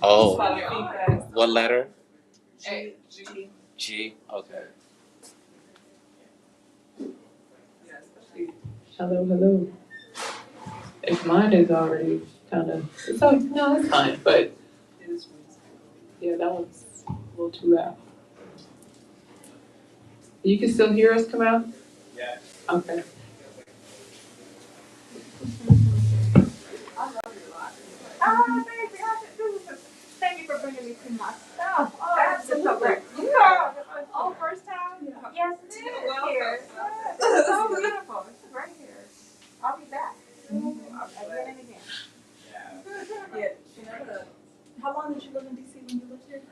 Oh, a lot of feedback. what letter? G. G. Okay. Yeah, especially hello. If mine is already kind of, it's like, no, it's fine, but yeah, that one's a little too loud. You can still hear us come out? Yeah. Okay. Thank you for bringing me to my stuff. Oh, absolutely. Yeah. Oh, first time? Yes, it is here. It's so beautiful. It's right here. I'll be back. Again and again. Yeah. How long did you live in DC when you lived here?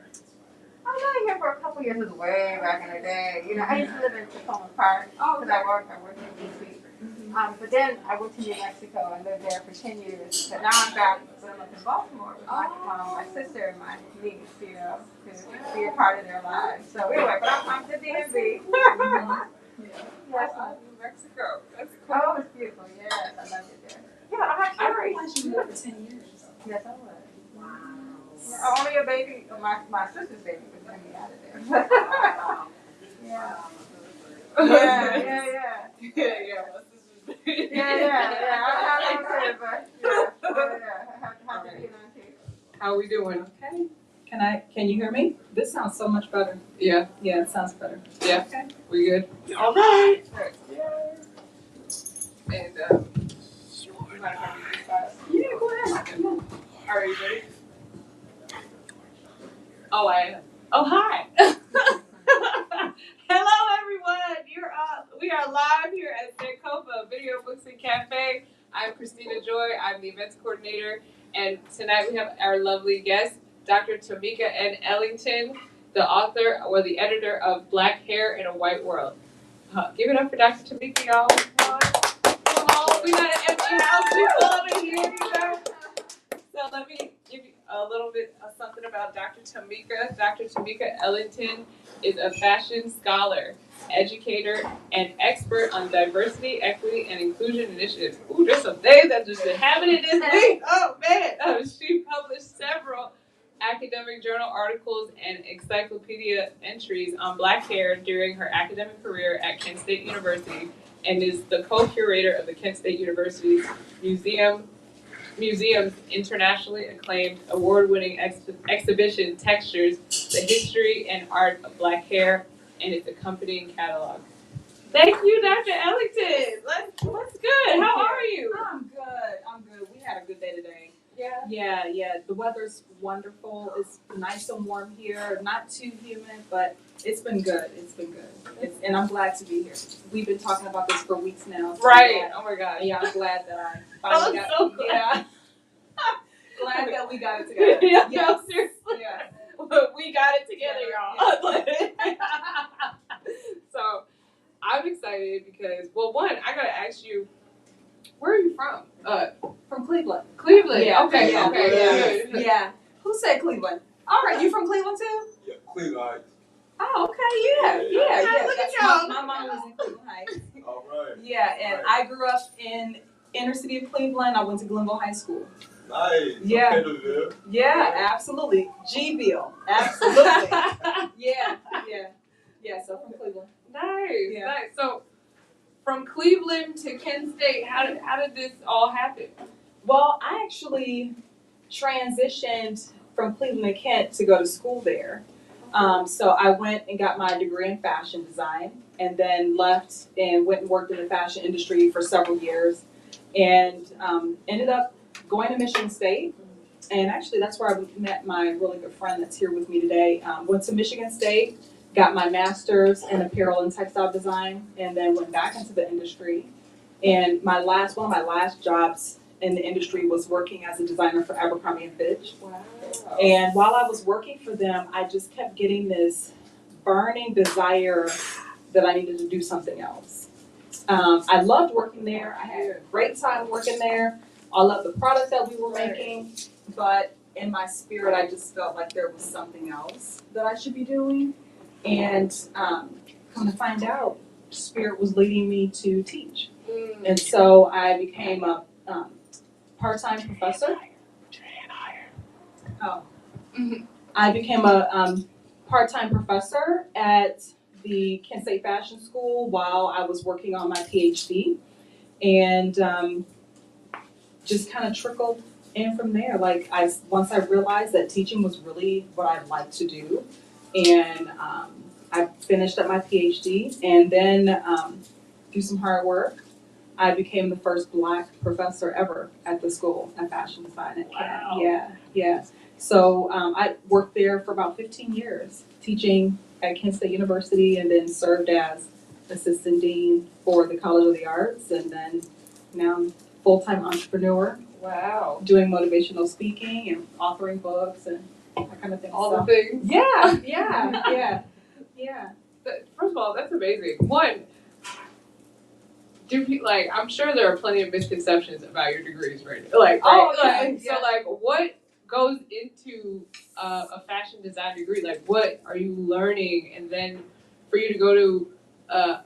I was only here for a couple years. It was way back in the day. You know, I used to live in Tacoma Park because I worked in DC. But then I went to New Mexico and lived there for 10 years. But now I'm back in Baltimore with my sister and my niece, you know, to be a part of their lives. So anyway, but I'm the DMV. Yes, New Mexico. That's cool. Oh, it's beautiful. Yes, I love it there. Yeah, I realized you lived for 10 years. Yes, I was. Wow. Only a baby, my sister's baby was let me out of there. Yeah. Yeah. I don't know, but yeah. Happy to be on here. How are we doing? Okay. Can you hear me? This sounds so much better. Yeah. Yeah, it sounds better. Yeah. Okay. We good? All right. And you mind if I read this side? Yeah, go ahead. Yeah. Are you ready? Oh, I am. Oh, hi. Hello, everyone. We are live here at Sankofa Video Books and Cafe. I'm Christina Joy. I'm the events coordinator. And tonight we have our lovely guest, Dr. Tamika N. Ellington, the author or the editor of Black Hair in a White World. Give it up for Dr. Tamika, y'all. Come on. We got an empty house. We full in here, you know. So let me give you a little bit of something about Dr. Tamika. Dr. Tamika Ellington is a fashion scholar, educator, and expert on diversity, equity, and inclusion initiatives. Ooh, there's some things that just been happening this week. Oh, man. She published several academic journal articles and encyclopedia entries on Black hair during her academic career at Kent State University and is the co-curator of the Kent State University's Museum's internationally acclaimed award-winning exhibition Textures, the History and Art of Black Hair and its accompanying catalog. Thank you, Dr. Ellington. What's good? How are you? I'm good. We had a good day today. Yeah. The weather's wonderful. It's nice and warm here. Not too humid, but it's been good. And I'm glad to be here. We've been talking about this for weeks now. So Right. Oh my gosh. Yeah, I'm glad that I finally got. So glad. Yeah. Glad that we got it together. Yeah, Yes. no, seriously. Yeah. We got it together, y'all. So I'm excited because, well, one, I gotta ask you, where are you from? From Cleveland. Cleveland. Yeah. Okay. Yeah. Good. Yeah. Who said Cleveland? All right, you from Cleveland too? Yeah, Cleveland. Oh, okay. Yeah. Look at That's y'all. my mom was in Cleveland Heights. All right. Yeah, and I grew up in inner city of Cleveland. I went to Glenville High School. Nice. Yeah. Okay, Yeah, absolutely. G-ville. Absolutely. Yeah. So from Cleveland. Nice. So from Cleveland to Kent State, how did this all happen? Well, I actually transitioned from Cleveland to Kent to go to school there. So I went and got my degree in fashion design and then left and went and worked in the fashion industry for several years and ended up going to Michigan State. And actually that's where I met my really good friend that's here with me today. Went to Michigan State, got my master's in apparel and textile design, and then went back into the industry. And one of my last jobs in the industry was working as a designer for Abercrombie & Fitch. Wow. And while I was working for them, I just kept getting this burning desire that I needed to do something else. I loved working there. I had a great time working there. I loved the product that we were making, but in my spirit, I just felt like there was something else that I should be doing. And come to find out, Spirit was leading me to teach. And so I became a part-time professor. Your hand higher. Oh, I became a part-time professor at the Kent State Fashion School while I was working on my PhD, and just kind of trickled in from there. Like once I realized that teaching was really what I'd like to do, and I finished up my PhD, and then through some hard work, I became the first Black professor ever at the school at fashion design at Kent. Wow. Yeah. So I worked there for about 15 years, teaching at Kent State University, and then served as assistant dean for the College of the Arts, and then now I'm full-time entrepreneur, Wow. doing motivational speaking and authoring books and that kind of thing. All So- the things. Yeah. First of all, that's amazing. One, I'm sure there are plenty of misconceptions about your degrees, right? What goes into a fashion design degree? Like, what are you learning? And then for you to go to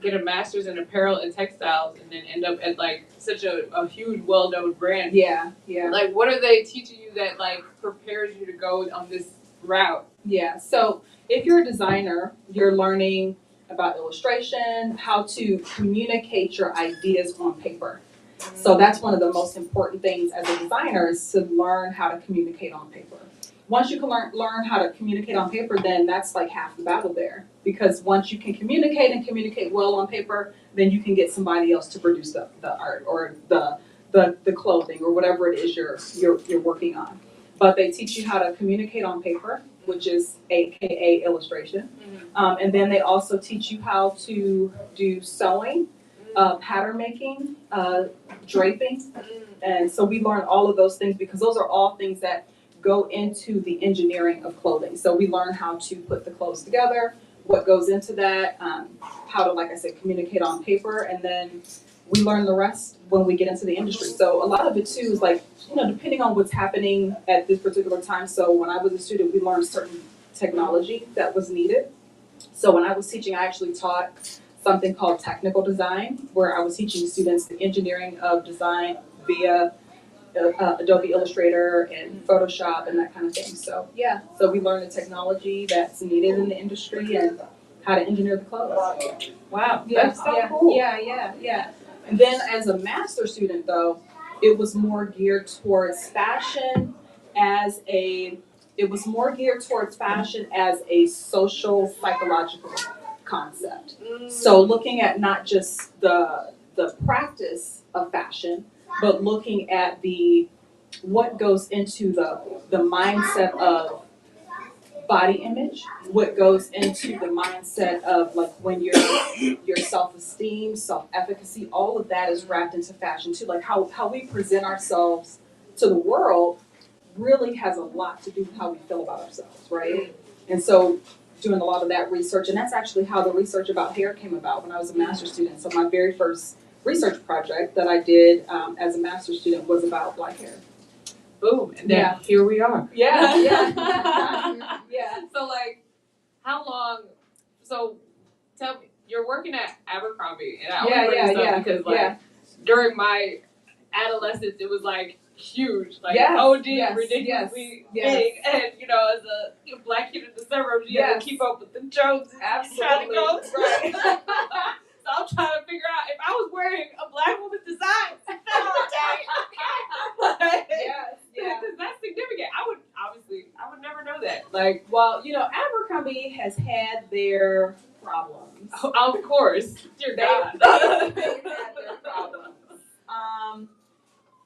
get a master's in apparel and textiles and then end up at like such a huge, well-known brand. Yeah. Like, what are they teaching you that like prepares you to go on this route? Yeah, so if you're a designer, you're learning about illustration, how to communicate your ideas on paper. So that's one of the most important things as a designer is to learn how to communicate on paper. Once you can learn how to communicate on paper, then that's like half the battle there. Because once you can communicate and communicate well on paper, then you can get somebody else to produce the art or the clothing or whatever it is you're working on. But they teach you how to communicate on paper, which is AKA illustration. And then they also teach you how to do sewing, pattern making, draping. And so we learn all of those things because those are all things that go into the engineering of clothing. So we learn how to put the clothes together, what goes into that, how to, like I said, communicate on paper, and then we learn the rest when we get into the industry. So a lot of it too is like, depending on what's happening at this particular time. So when I was a student, we learned certain technology that was needed. So when I was teaching, I actually taught something called technical design, where I was teaching students the engineering of design via Adobe Illustrator and Photoshop and that kind of thing. So so we learned the technology that's needed in the industry and how to engineer the clothes. Wow, that's so cool. Yeah. And then as a master's student though, it was more geared towards fashion as a social psychological concept. So looking at not just the practice of fashion, but looking at what goes into the mindset of body image, what goes into the mindset of like when your self-esteem, self-efficacy, all of that is wrapped into fashion too. Like how we present ourselves to the world really has a lot to do with how we feel about ourselves, right? And so doing a lot of that research, and that's actually how the research about hair came about when I was a master's student. So my very first research project that I did as a master's student was about Black hair. Boom, and then here we are. Yeah. So like, how long? So tell me, you're working at Abercrombie, and I only bring this up because like during my adolescence, it was like huge, like OD, ridiculously big, and as a Black kid in the suburbs, you have to keep up with the Joneses. Absolutely. Right. So I'm trying to figure out if I was wearing a Black woman's design. Because that's significant. I would never know that. Like, well, Abercrombie has had their problems. Of course, dear God. They've had their problems.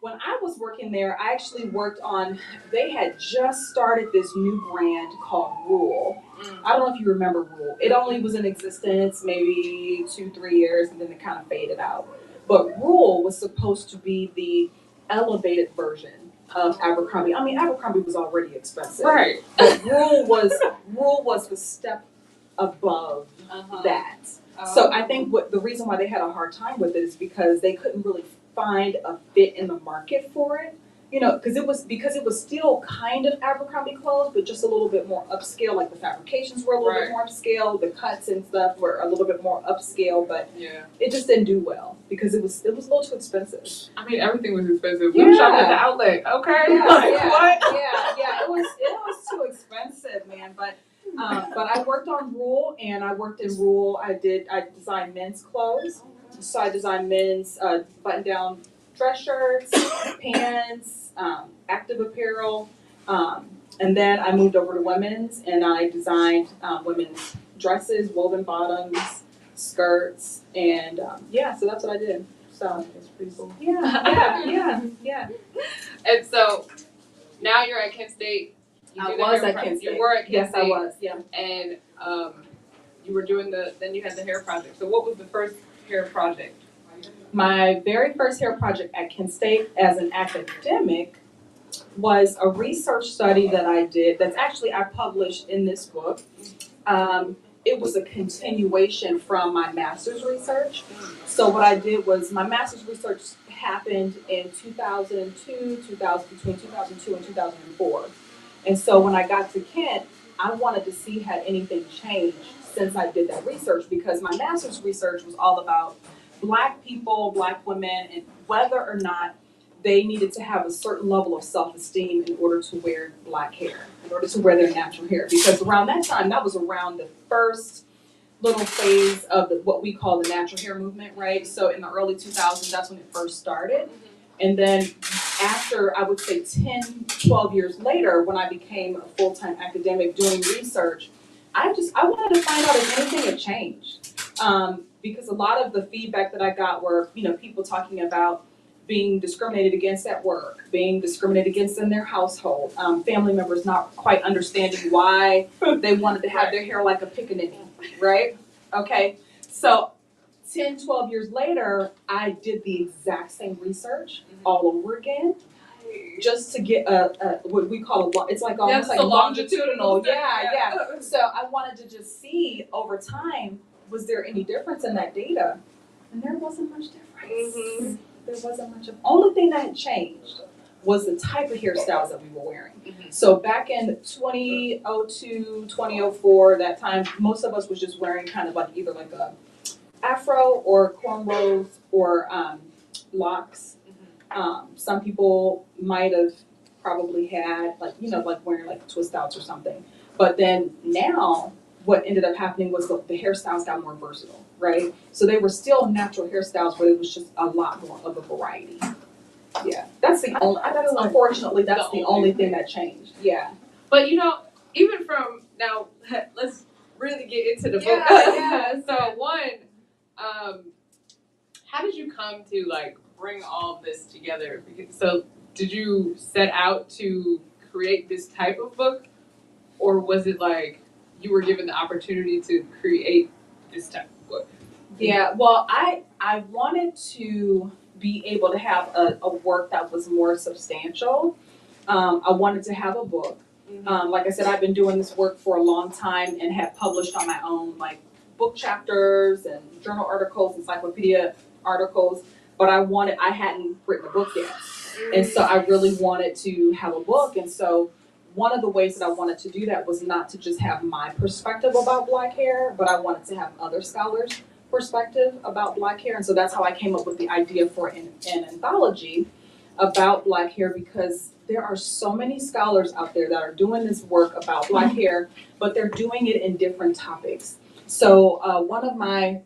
When I was working there, I actually worked on, they had just started this new brand called Rule. I don't know if you remember Rule. It only was in existence maybe 2-3 years and then it kind of faded out. But Rule was supposed to be the elevated version of Abercrombie. I mean, Abercrombie was already expensive. Right. But Rule was the step above that. So I think the reason why they had a hard time with it is because they couldn't really find a fit in the market for it, because it was still kind of Abercrombie clothes, but just a little bit more upscale. Like the fabrications were a little bit more upscale, the cuts and stuff were a little bit more upscale, but it just didn't do well because it was a little too expensive. I mean, everything was expensive. We were shopping at the outlet, okay? What? Yeah, it was too expensive. But I worked on Rule, and I worked in Rule. I designed men's clothes. So I designed men's button-down dress shirts, pants, active apparel. And then I moved over to women's, and I designed women's dresses, woven bottoms, skirts, and so that's what I did. So It's pretty cool. yeah. And so now you're at Kent State. You I did the was hair at Kent State. You were at Kent Yes, State. I was. Yeah. And you were doing then you had the hair project. So what was the first hair project? My very first hair project at Kent State as an academic was a research study that I did that's actually I published in this book. It was a continuation from my master's research. So what I did was my master's research happened in 2002, between 2002 and 2004. And so when I got to Kent, I wanted to see had anything changed since I did that research, because my master's research was all about Black people, Black women, and whether or not they needed to have a certain level of self-esteem in order to wear Black hair, in order to wear their natural hair. Because around that time, that was around the first little phase of what we call the natural hair movement, right? So in the early 2000s, that's when it first started. And then after, I would say 10, 12 years later, when I became a full-time academic doing research, I wanted to find out if anything had changed. Because a lot of the feedback that I got were, people talking about being discriminated against at work, being discriminated against in their household, family members not quite understanding why they wanted to have their hair like a pickaninny, right? Okay, so 10, 12 years later, I did the exact same research all over again, just to get what we call it's like almost like longitudinal. Yeah. So I wanted to just see over time, was there any difference in that data? And there wasn't much difference. There wasn't much. Only thing that had changed was the type of hairstyles that we were wearing. So back in 2002, 2004, that time, most of us was just wearing kind of like either like a afro or cornrows or locks. Some people might have probably had like wearing like twist outs or something. But then now what ended up happening was the hairstyles got more versatile, right? So they were still natural hairstyles, but it was just a lot more of a variety. Yeah, unfortunately, that's the only thing that changed. Yeah. But even from now, let's really get into the book. Yeah. So one, how did you come to bring all of this together? So did you set out to create this type of book, or was it like you were given the opportunity to create this type of book? Yeah, well, I wanted to be able to have a work that was more substantial. I wanted to have a book. Like I said, I've been doing this work for a long time and have published on my own, book chapters and journal articles, encyclopedia articles, but I hadn't written a book yet. And so I really wanted to have a book. And so one of the ways that I wanted to do that was not to just have my perspective about Black hair, but I wanted to have other scholars' perspective about Black hair. And so that's how I came up with the idea for an anthology about Black hair, because there are so many scholars out there that are doing this work about Black hair, but they're doing it in different topics. So one of my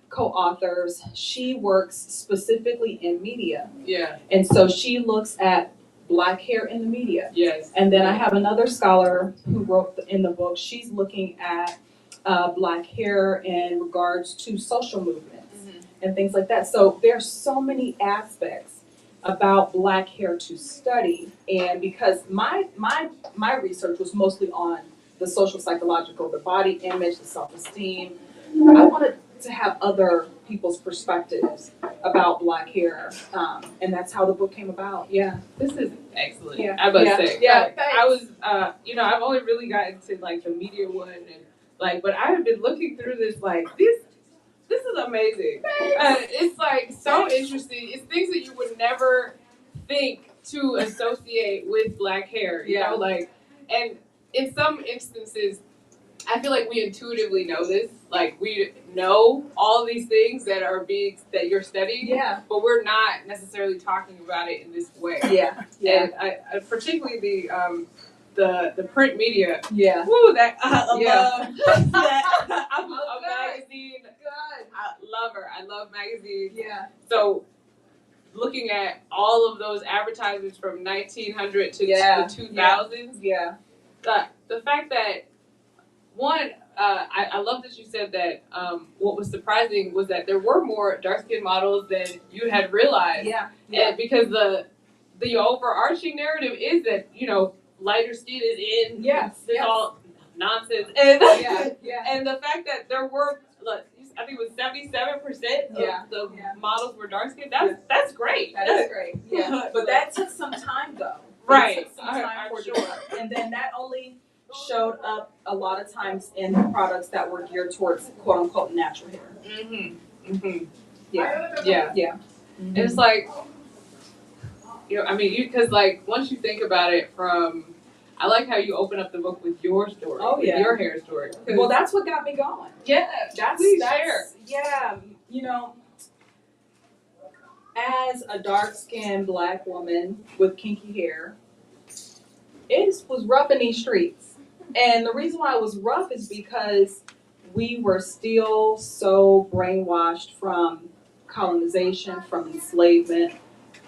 co-authors, she works specifically in media. Yeah. And so she looks at Black hair in the media. Yes. And then I have another scholar who wrote in the book, she's looking at Black hair in regards to social movements and things like that. So there's so many aspects about Black hair to study. And because my research was mostly on the social psychological, the body image, the self-esteem, I wanted to have other people's perspectives about Black hair. And that's how the book came about. Yeah. This is excellent. Yeah. I must say. Yeah. I was, I've only really gotten to the media one and but I have been looking through this this is amazing. It's so interesting. It's things that you would never think to associate with Black hair. You know, and in some instances, I feel like we intuitively know this. We know all these things that you're studying, but we're not necessarily talking about it in this way. Yeah. And I particularly the the print media. Yeah. Woo, that I Yeah. love that. I'm Oh, a good. magazine. Good. I love her. I love magazines. Yeah. So looking at all of those advertisements from 1900 to Yeah. the 2000s, Yeah. the fact that one, I love that you said that what was surprising was that there were more dark-skinned models than you had realized. Yeah. And because the overarching narrative is that, lighter skin is in. Yes. It's Yes. all nonsense. And, Yeah. and the fact that there were, look, I think it was 77% Yeah. of the Yeah. models were dark-skinned. That's great. That is great. Yeah. But that took some time though. Right. It took some time I'm for it to sure. work. And then that only showed up a lot of times in the products that were geared towards quote unquote natural hair. Mm-hmm. Mm-hmm. Yeah. Yeah. Yeah. And it's like, because like once you think about it I like how you open up the book with your story, Oh, with yeah. your hair story. Well, that's what got me going. Yeah, please share. Yeah, as a dark-skinned black woman with kinky hair, it was rough in these streets. And the reason why it was rough is because we were still so brainwashed from colonization, from enslavement,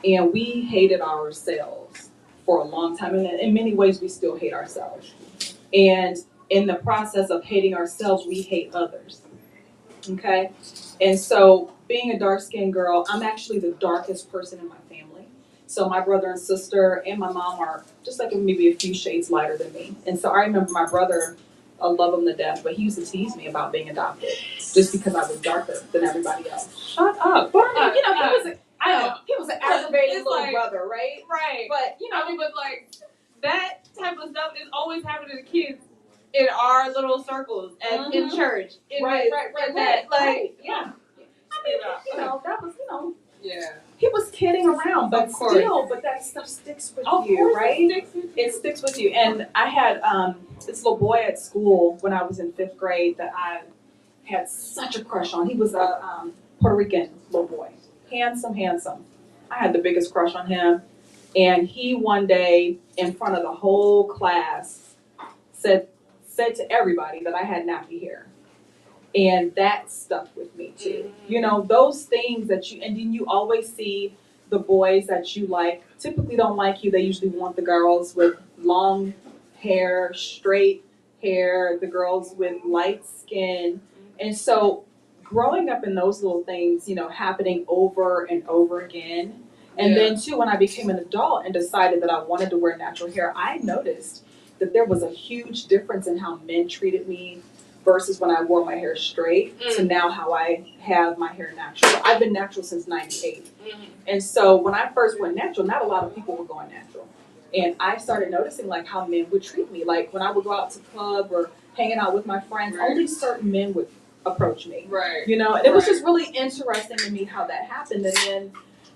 and we hated ourselves for a long time. And in many ways, we still hate ourselves. And in the process of hating ourselves, we hate others. Okay? And so, being a dark-skinned girl, I'm actually the darkest person in my family. So my brother and sister and my mom are just like maybe a few shades lighter than me. And so I remember my brother, I love him to death, but he used to tease me about being adopted just because I was darker than everybody else. Shut up. But he was an aggravated It's little like- brother, right? Right. But but like that type of stuff is always happening to kids in our little circles and in church. Right. Yeah. That was, Yeah. he was kidding around, but Of course. still, but that stuff sticks with Of you, course right? It sticks with you. And I had this little boy at school when I was in 5th grade that I had such a crush on. He was a Puerto Rican little boy. Handsome. I had the biggest crush on him. And he one day, in front of the whole class, said to everybody that I had nappy hair. And that stuck with me too. Those things that and then you always see the boys that you like typically don't like you. They usually want the girls with long hair, straight hair, the girls with light skin. And so growing up in those little things, happening over and over again. And then too, when I became an adult and decided that I wanted to wear natural hair, I noticed that there was a huge difference in how men treated me versus when I wore my hair straight to now how I have my hair natural. I've been natural since 98. And so when I first went natural, not a lot of people were going natural. And I started noticing like how men would treat me. Like when I would go out to the club or hanging out with my friends, only certain men would approach me. Right. And it was just really interesting to me how that happened. And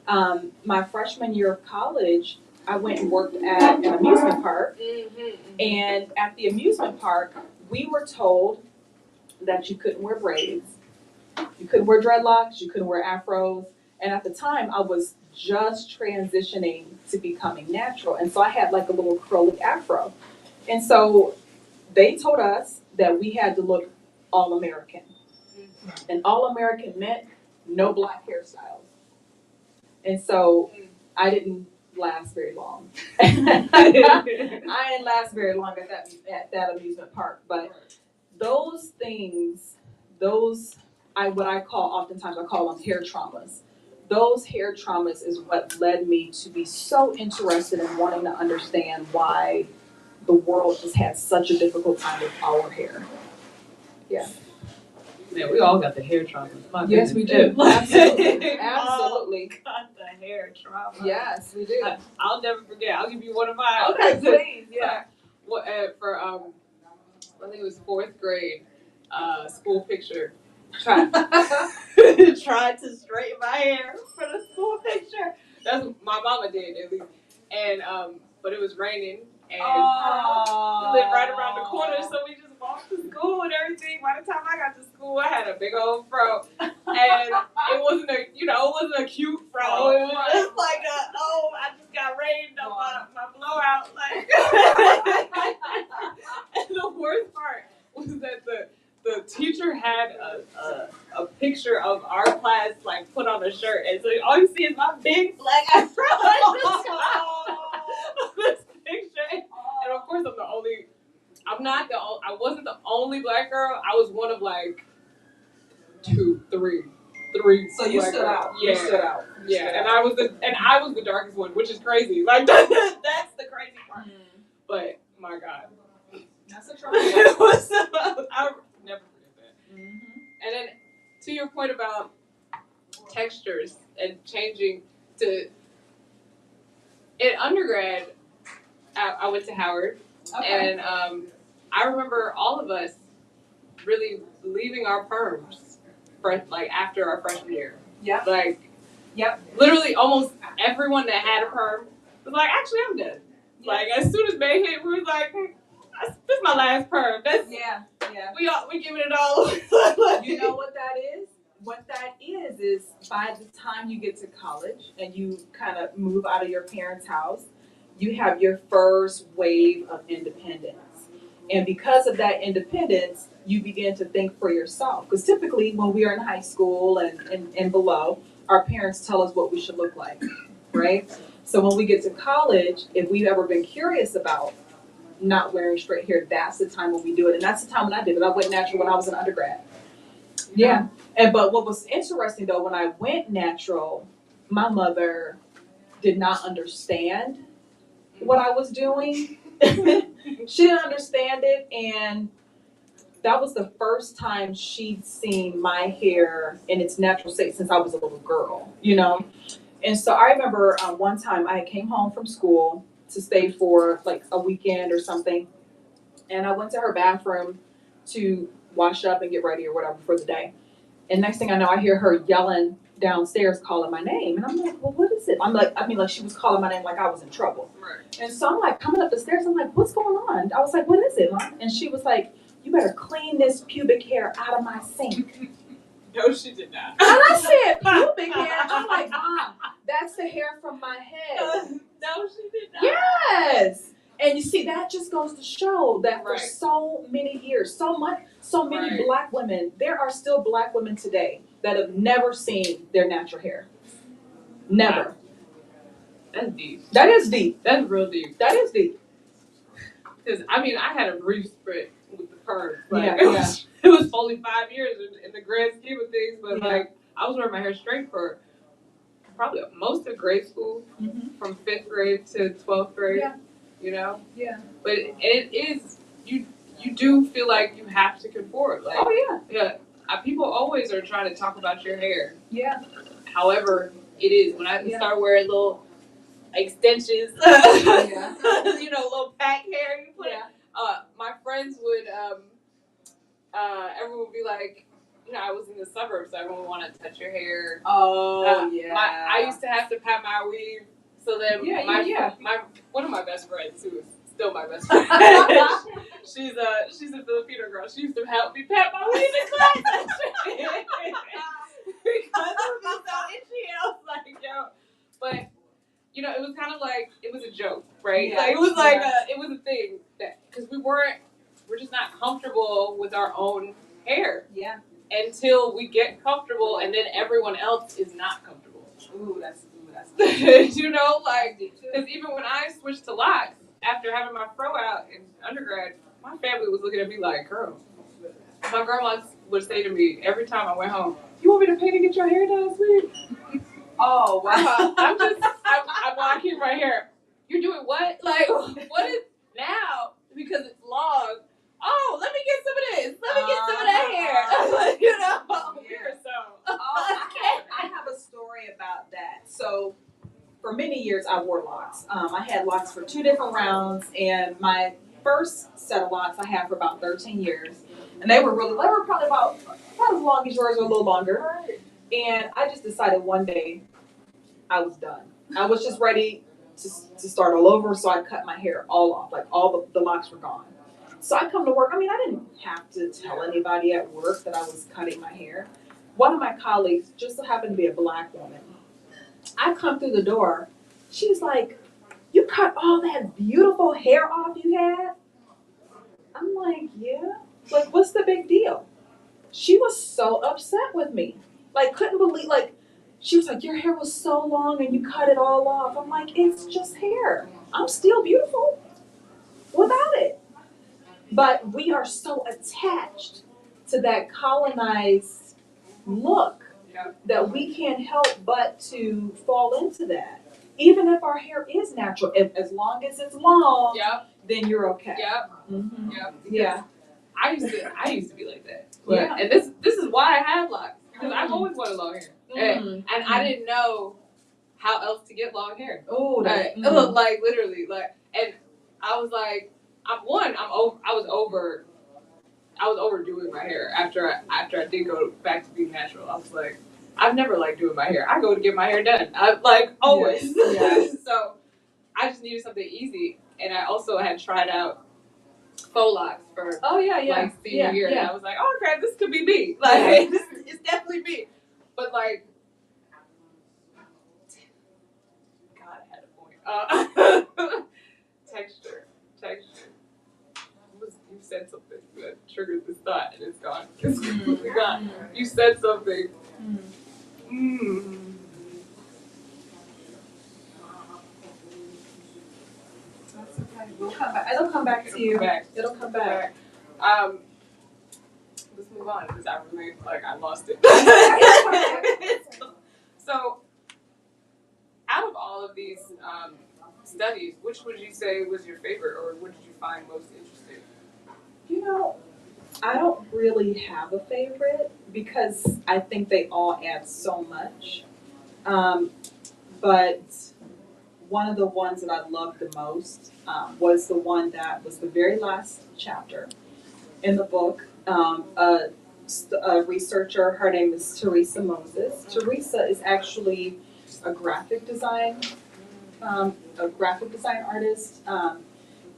then my freshman year of college, I went and worked at an amusement park. And at the amusement park, we were told that you couldn't wear braids, you couldn't wear dreadlocks, you couldn't wear afros. And at the time, I was just transitioning to becoming natural. And so I had like a little curly afro. And so they told us that we had to look all-American. And all-American meant no black hairstyles. And so I didn't last very long. I didn't last very long at that amusement park. But those things, what I call, oftentimes I call them hair traumas. Those hair traumas is what led me to be so interested in wanting to understand why the world has had such a difficult time with our hair. Yeah. Man, we all got the hair trauma. Yes, we do. Absolutely. Absolutely. Got the hair trauma. Yes, we do. I'll never forget. I'll give you one of mine. Okay, please. Yeah. For I think it was 4th grade, school picture. Tried to straighten my hair for the school picture. That's what my mama did at least. And but it was raining and we lived right around the corner, so we just walked to school and everything. By the time I got to school, I had a big old fro, and it wasn't a cute fro. It was just like I just got rained on my blowout, like. a shirt, and so all you see is my big black afro. This picture, and of course I wasn't the only black girl. I was one of like three. So you black stood girls. out. Yeah. You stood out. You Yeah, stood and out. I was the darkest one, which is crazy. Like that's the crazy part. But my God, That's a trouble. I'll never forget that. And then to your point about textures and changing to in undergrad, I went to Howard, Okay. and I remember all of us really leaving our perms for like after our freshman year. Yeah. Like, Yep. literally almost everyone that had a perm was like, actually, I'm done. Yeah. Like, as soon as May hit, we was like, this is my last perm. That's Yeah. Yeah. we giving it all. You know what that is? What that is by the time you get to college and you kind of move out of your parents' house, you have your first wave of independence. And because of that independence, you begin to think for yourself. Because typically when we are in high school and below, our parents tell us what we should look like, right? So when we get to college, if we've ever been curious about not wearing straight hair, that's the time when we do it. And that's the time when I did it. I went natural when I was an undergrad. Yeah. But what was interesting though, when I went natural, my mother did not understand what I was doing. She didn't understand it, and that was the first time she'd seen my hair in its natural state since I was a little girl, you know? And so I remember one time I came home from school to stay for like a weekend or something, and I went to her bathroom to wash up and get ready or whatever for the day. And next thing I know, I hear her yelling downstairs, calling my name. And I'm like, well, what is it? Like she was calling my name like I was in trouble. Right. And so I'm like coming up the stairs. I'm like, what's going on? I was like, what is it, Mom? And she was like, you better clean this pubic hair out of my sink. No, she did not. And I said, pubic hair? I'm like, Mom, that's the hair from my head. No, she did not. Yes. And you see, that just goes to show that for Right. so many years, so many Right. black women, there are still black women today that have never seen their natural hair. Never. Wow. That's deep. That is deep. That's real deep. That is deep. Because I mean, I had a brief sprint with the perms. Like, Yeah. it was only 5 years in the grand scheme of things, but Yeah. like I was wearing my hair straight for probably most of grade school, from 5th grade to 12th grade. Yeah. You know. Yeah. But it is you do feel like you have to conform. Like, Oh yeah. People always are trying to talk about your hair. Yeah. However, it is when I Yeah. start wearing little extensions, Yeah. little pack hair you put. Yeah. My friends would, everyone would be like, I was in the suburbs, so everyone would want to touch your hair. Oh yeah. I used to have to pat my weave, so then Yeah. one of my best friends, who is still my best friend, she's a Filipino girl. She used to help me pat my weave in class. Because it would be so itchy, and I was like, yo. But it was kind of like it was a joke, right? Yeah. Like it was like it was a thing that because we're just not comfortable with our own hair. Yeah. Until we get comfortable, and then everyone else is not comfortable. Ooh, that's Like because even when I switched to locks after having my fro out in undergrad, my family was looking at me like, girl. My grandma would say to me every time I went home, "You want me to pay to get your hair done, sweet?" Oh wow. I keep my hair. You're doing what? Like, what is now? Because it's long. Oh, let me get some of this. Let me get some of that hair. Here, so. I have a story about that. So, for many years, I wore locks. I had locks for 2 different rounds, and my first set of locks I had for about 13 years, and they were probably about as long as yours or a little longer. And I just decided one day I was done. I was just ready to start all over, so I cut my hair all off, like all the locks were gone. So I come to work. I mean, I didn't have to tell anybody at work that I was cutting my hair. One of my colleagues just so happened to be a black woman. I come through the door. She's like, "You cut all that beautiful hair off you had?" I'm like, "Yeah." Like, what's the big deal? She was so upset with me. Like, couldn't believe, like, she was like, your hair was so long and you cut it all off. I'm like, it's just hair. I'm still beautiful without it. But we are so attached to that colonized look that we can't help but to fall into that. Even if our hair is natural, as long as it's long, Yep. then you're okay. Yep. Mm-hmm. Yep. Yeah. I used to be like that. Yeah. And this is why I have locks, because I've always wanted long hair. And I didn't know how else to get long hair. Oh, Like literally, and I was like, I was overdoing my hair after I did go back to being natural. I was like, I've never liked doing my hair. I go to get my hair done. I like always. Yes. So I just needed something easy, and I also had tried out faux locks for like senior year, and I was like, oh crap, this could be me. Like it's definitely me. But like, God, I had a point. Texture. You said something that triggered this thought, and it's gone. It's completely gone. You said something. That's okay. We'll come back. It'll come back to you. It'll come back. Let's move on, because I really, I lost it. So, out of all of these studies, which would you say was your favorite, or what did you find most interesting? You know, I don't really have a favorite because I think they all add so much. But one of the ones that I loved the most was the one that was the very last chapter in the book. A researcher, her name is Teresa Moses. Teresa is actually a graphic design artist.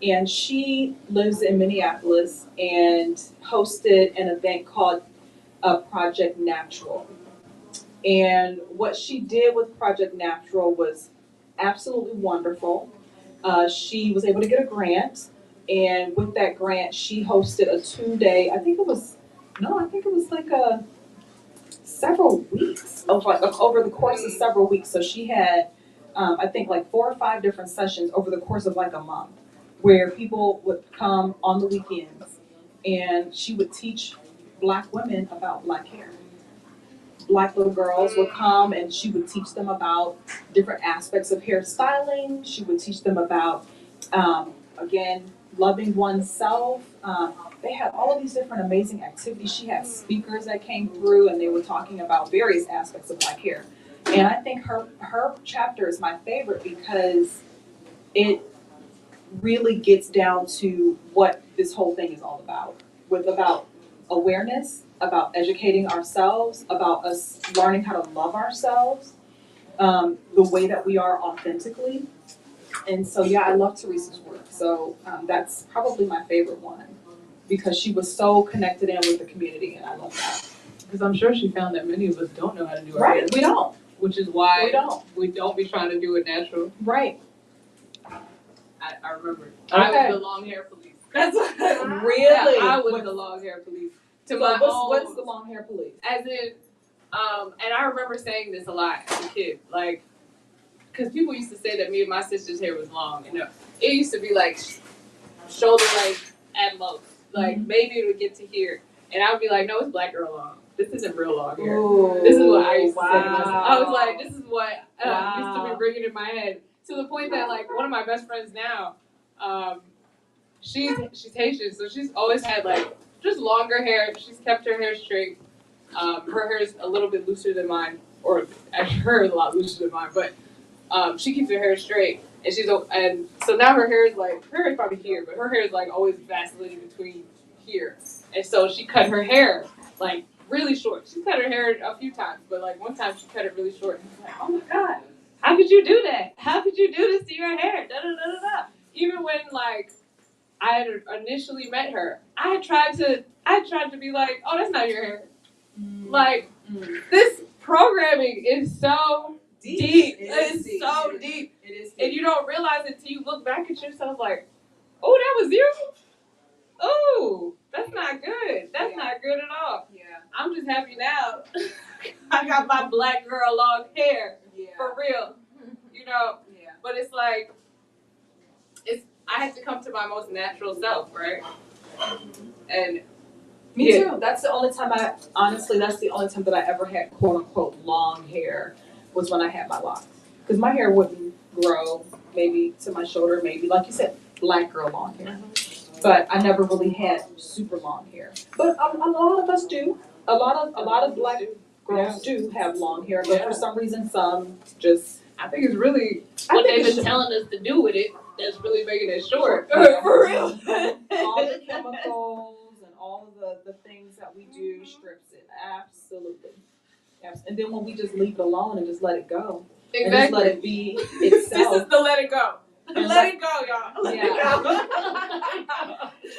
And she lives in Minneapolis and hosted an event called Project Natural. And what she did with Project Natural was absolutely wonderful. She was able to get a grant, and with that grant, she hosted a 2-day, I think it was like several weeks of over the course of several weeks. So she had, I think, like 4 or 5 different sessions over the course of like a month, where people would come on the weekends, and she would teach Black women about Black hair. Black little girls would come, and she would teach them about different aspects of hairstyling. She would teach them about, again, loving oneself. They had all of these different amazing activities. She had speakers that came through, and they were talking about various aspects of Black hair. And I think her chapter is my favorite because it really gets down to what this whole thing is all about. About awareness, about educating ourselves, about us learning how to love ourselves, the way that we are authentically. And so, yeah, I love Teresa's work. So that's probably my favorite one because she was so connected in with the community, and I love that. Because I'm sure she found that many of us don't know how to do our hair. Right, we don't. Which is why we don't be trying to do it natural. Right. I remember. Okay. I was the long hair police. That's what Really? Yeah, I was the long hair police. What's the long hair police? As in, and I remember saying this a lot as a kid, like, because people used to say that me and my sister's hair was long, and it used to be like shoulder length at most, like maybe it would get to here, and I would be like, no, it's Black girl long. This isn't real long hair. Ooh, this is what I used to say to myself. wow. I was like, this is what used to be ringing in my head, to the point that like one of my best friends now, she's Haitian, so she's always had like just longer hair. She's kept her hair straight. Her hair is a little bit looser than mine, or actually her is a lot looser than mine, but she keeps her hair straight, and and so now her hair is probably here, but her hair is like always vacillating between here, and so she cut her hair like really short. She cut her hair a few times, but like one time she cut it really short, and I was like, oh my God, how could you do that? How could you do this to your hair? Da da da da da. Even when like I had initially met her, I tried to be like, oh, that's not your hair. Like, this programming is so deep. It's so deep. It is deep. And you don't realize it till you look back at yourself like, oh, that was you? Oh, that's not good. That's not good at all. Yeah. I'm just happy now. I got my black girl long hair Yeah. for real, you know. Yeah. But it's like, I have to come to my most natural self, right? And Me yeah. too. That's the only time that's the only time that I ever had quote unquote long hair was when I had my locks. Because my hair wouldn't grow maybe to my shoulder, maybe like you said, black girl long hair. But I never really had super long hair. But a lot of us do. A lot of black girls do have long hair, but for some reason some just. I think it's really I what think they've it's been telling us to do with it that's really making it short. Yeah. For real. All the chemicals and all of the things that we do strips it. Absolutely. Yes. And then when we just leave it alone and just let it go. Exactly. And just let it be This itself. is the let it go. And Let it go, y'all. Let Yeah. it go.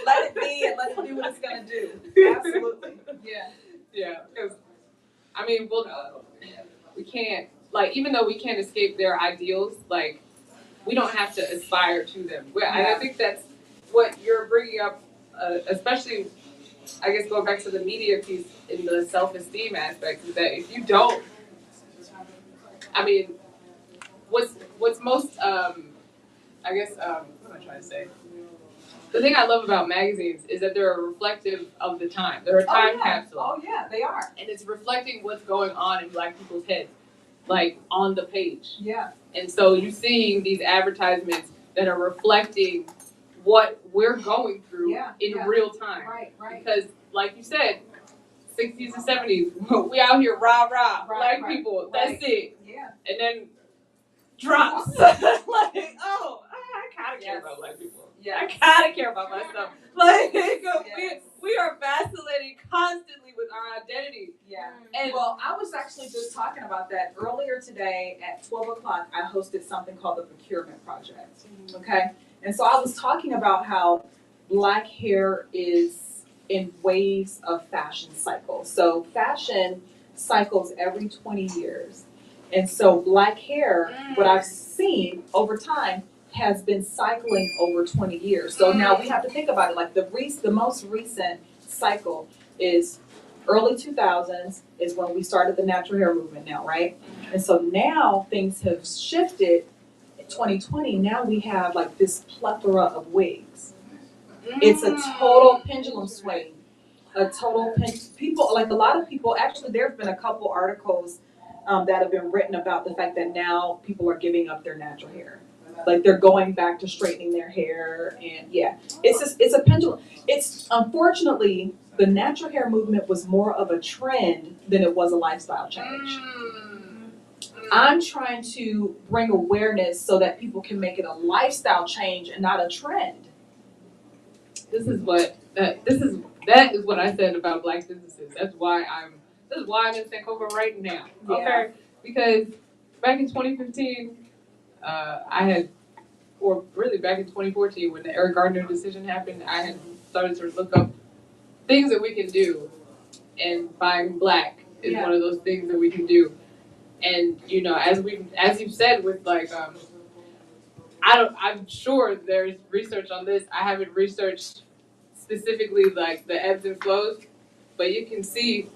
Let it be and let it do what it's gonna do. Absolutely. Yeah. Yeah, because I mean, we can't, like, even though we can't escape their ideals, like, we don't have to aspire to them. And I think that's what you're bringing up, especially, I guess, going back to the media piece in the self-esteem aspect, is that if you don't, I mean, what's most, I guess, what am I trying to say? The thing I love about magazines is that they're reflective of the time. They're a time capsule. Oh yeah, they are. And it's reflecting what's going on in black people's heads, like on the page. Yeah. And so you're seeing these advertisements that are reflecting what we're going through in real time. Right, right. Because, like you said, 60s and 70s, we out here rah-rah, black people, that's it. Yeah. And then drops. Like, oh, I kind of care about black people. Yeah. I kind of care about myself. Like, we are vacillating constantly with our identity. Yeah. And Well, I was actually just talking about that earlier today at 12 o'clock. I hosted something called the Procurement Project. Okay. And so I was talking about how black hair is in waves of fashion cycles. So fashion cycles every 20 years. And so black hair, what I've seen over time, has been cycling over 20 years. So now we have to think about it. Like the most recent cycle is early 2000s is when we started the natural hair movement now, right? And so now things have shifted. In 2020, now we have like this plethora of wigs. It's a total pendulum swing. People, like a lot of people, actually there's been a couple articles that have been written about the fact that now people are giving up their natural hair. Like they're going back to straightening their hair, and it's a pendulum. It's unfortunately the natural hair movement was more of a trend than it was a lifestyle change. I'm trying to bring awareness so that people can make it a lifestyle change and not a trend. That is what I said about black businesses. This is why I'm in Sankofa right now. Okay, Yeah. because back in 2015. Or really back in 2014 when the Eric Gardner decision happened, I had started to look up things that we can do, and buying black is one of those things that we can do. And you know, as you've said with like, I'm sure there's research on this. I haven't researched specifically like the ebbs and flows, but you can see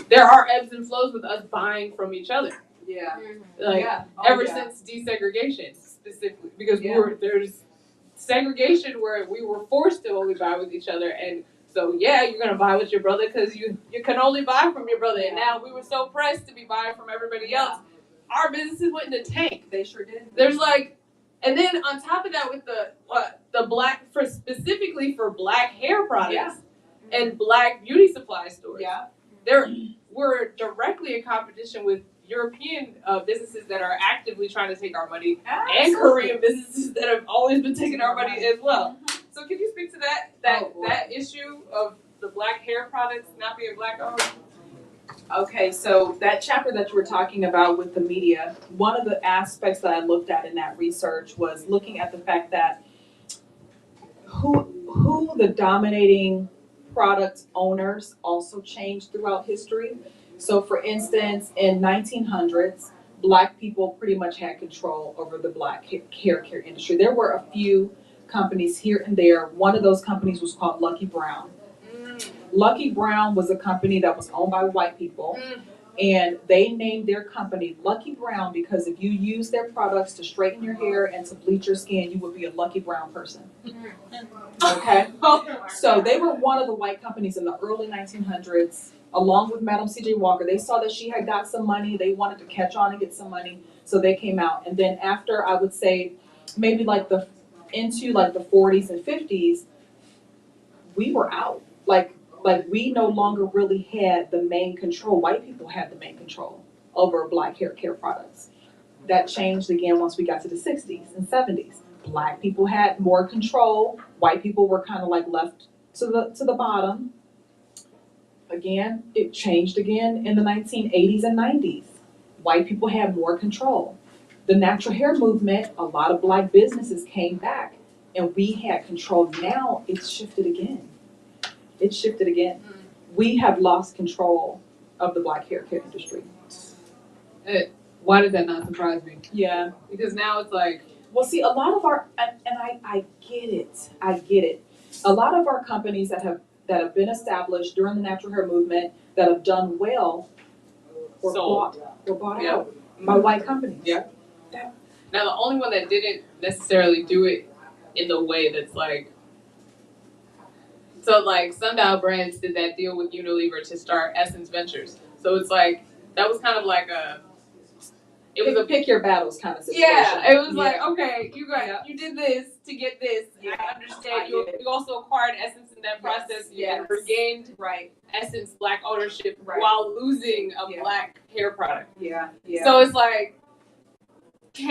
there are ebbs and flows with us buying from each other. Yeah. Like ever since desegregation specifically, because there's segregation where we were forced to only buy with each other, and so you're gonna buy with your brother because you can only buy from your brother, and now we were so pressed to be buying from everybody else, our businesses went in the tank. They sure did. There's like, and then on top of that with the black specifically for black hair products and black beauty supply stores, we're directly in competition with European businesses that are actively trying to take our money, and Korean businesses that have always been taking our money as well. So can you speak to that issue of the black hair products not being black owned? Okay, so that chapter that you were talking about with the media, one of the aspects that I looked at in that research was looking at the fact that who the dominating product owners also changed throughout history. So for instance, in 1900s, black people pretty much had control over the black hair care industry. There were a few companies here and there. One of those companies was called Lucky Brown. Lucky Brown was a company that was owned by white people. And they named their company Lucky Brown because if you use their products to straighten your hair and to bleach your skin, you would be a lucky brown person. Okay? So they were one of the white companies in the early 1900s, along with Madam C.J. Walker. They saw that she had got some money. They wanted to catch on and get some money. So they came out. And then after, I would say, maybe into the 40s and 50s, we were out. Like we no longer really had the main control. White people had the main control over black hair care products. That changed again once we got to the 60s and 70s. Black people had more control. White people were kind of like left to the bottom. Again, it changed again in the 1980s and 90s. White people had more control. The natural hair movement, a lot of black businesses came back and we had control. Now it's shifted again. It's shifted again. We have lost control of the black hair care industry. Why does that not surprise me? Yeah. Because now it's like, Well, see, a lot of our, and I get it. A lot of our companies that have been established during the natural hair movement that have done well were bought out by white companies. Yeah. Now the only one that didn't necessarily do it in the way that's like, so like Sundial Brands did that deal with Unilever to start Essence Ventures. So it's like, that was kind of like it was a pick your battles kind of situation. Yeah, it was like, okay, you did this to get this. Yeah. I understand. You also acquired Essence in that process. You had regained Essence black ownership while losing a black hair product. Yeah. So it's like, there's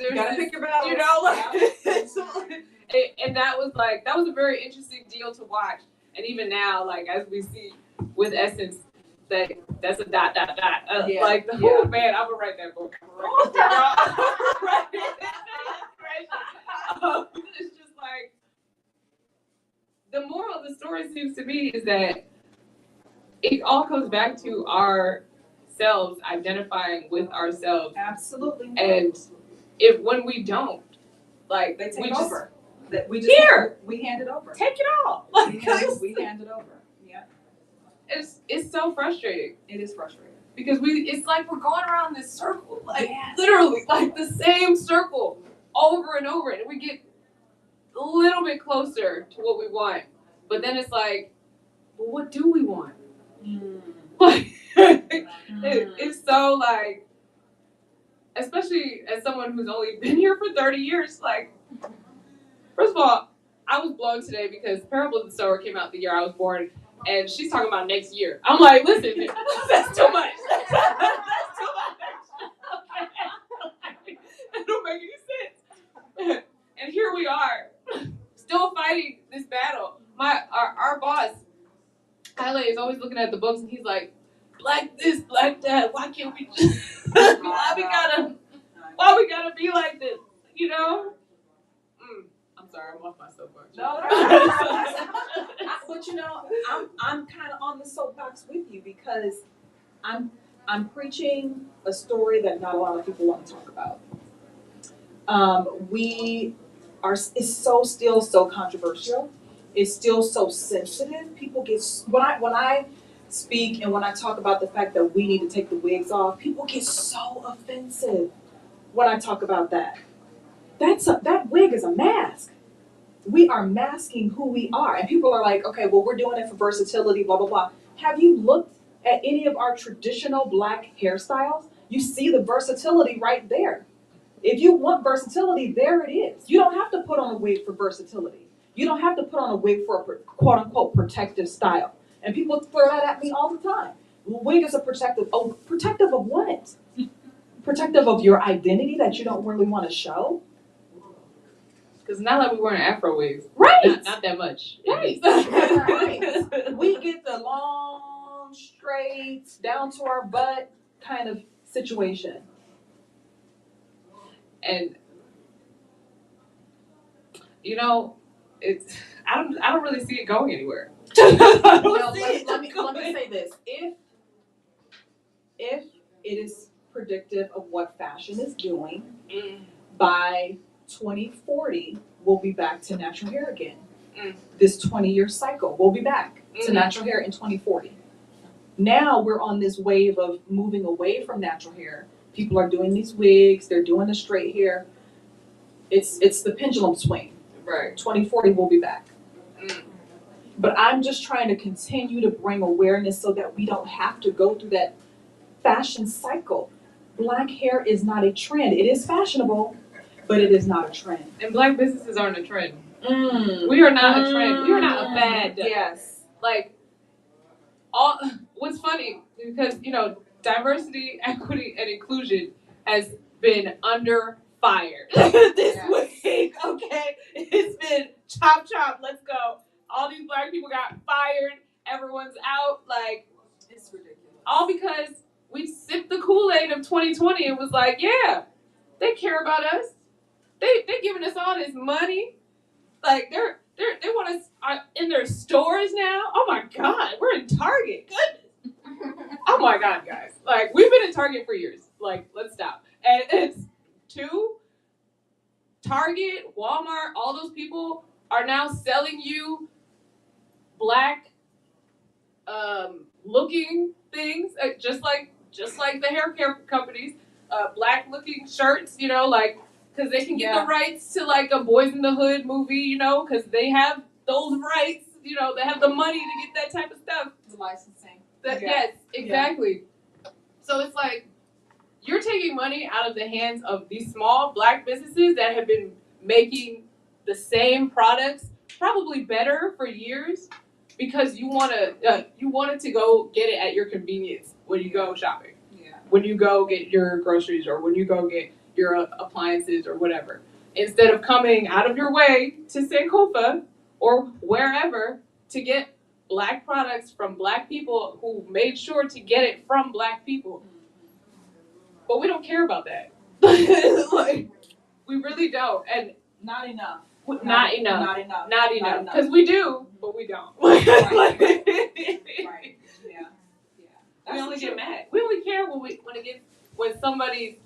You gotta pick your battles. You know, and that was a very interesting deal to watch. And even now, like as we see with Essence, that's a ... Like the whole man, I'm gonna write that book. It's just like the moral of the story seems to me is that it all comes back to ourselves identifying with ourselves. Absolutely. And when we don't, like they take we over. We hand it over. Take it all. We hand it over. Yeah. It's so frustrating. It is frustrating. Because it's like we're going around this circle, like literally, like the same circle over and over, and we get a little bit closer to what we want, but then it's like, well, what do we want? Like, it's so like, especially as someone who's only been here for 30 years, like, first of all, I was blown today because Parable of the Sower came out the year I was born. And she's talking about next year. I'm like, listen, that's too much. That's too much. That don't make any sense. And here we are, still fighting this battle. Our boss, Kyle, is always looking at the books and he's like, black this, black that. Why can't we just, why we gotta be like this? You know? I'm sorry, I'm off my soapbox. No. But you know, I'm kind of on the soapbox with you because I'm preaching a story that not a lot of people want to talk about. It's still so controversial. It's still so sensitive. People get when I speak and when I talk about the fact that we need to take the wigs off, people get so offensive when I talk about that. That wig is a mask. We are masking who we are. And people are like, okay, well, we're doing it for versatility, blah, blah, blah. Have you looked at any of our traditional black hairstyles? You see the versatility right there. If you want versatility, there it is. You don't have to put on a wig for versatility. You don't have to put on a wig for a quote unquote protective style. And people throw that at me all the time. Wig is a protective. Oh, protective of what? Protective of your identity that you don't really want to show? Because not like we wearing Afro wigs. Right. Not that much. Right. Right. We get the long, straight, down to our butt kind of situation. And you know, I don't really see it going anywhere. Let me say this. If it is predictive of what fashion is doing, by 2040, we'll be back to natural hair again. This 20-year cycle, we'll be back to natural hair in 2040. Now we're on this wave of moving away from natural hair. People are doing these wigs, they're doing the straight hair. It's the pendulum swing. Right. 2040 we'll be back. Mm. But I'm just trying to continue to bring awareness so that we don't have to go through that fashion cycle. Black hair is not a trend. It is fashionable, but it is not a trend. And black businesses aren't a trend. Mm. We are not a trend. We are not a fad. Yes. Like, what's funny, because, diversity, equity, and inclusion has been under fire this week, okay? It's been chop, chop, let's go. All these black people got fired. Everyone's out. Like, It's ridiculous. all because we sipped the Kool-Aid of 2020 and was like, yeah, they care about us. They giving us all this money. Like, they want us in their stores now. Oh my God, we're in Target. Goodness. Oh my God, guys. Like, we've been in Target for years. Like, let's stop. And it's Target, Walmart, all those people are now selling you black looking things, just like the hair care companies, black looking shirts, because they can get the rights to like a Boys in the Hood movie, because they have those rights, they have the money to get that type of stuff. The licensing. Yes, exactly. So it's like, you're taking money out of the hands of these small black businesses that have been making the same products, probably better for years, because you wanted to go get it at your convenience when you go shopping, when you go get your groceries, or when you go get your appliances or whatever, instead of coming out of your way to Sankofa or wherever to get black products from black people who made sure to get it from black people. But we don't care about that. Like, we really don't, and Not enough. not enough. Not enough. Not enough. Because we do, but we don't. Right. Like, Right. Yeah. we only get mad. We only care when somebody's,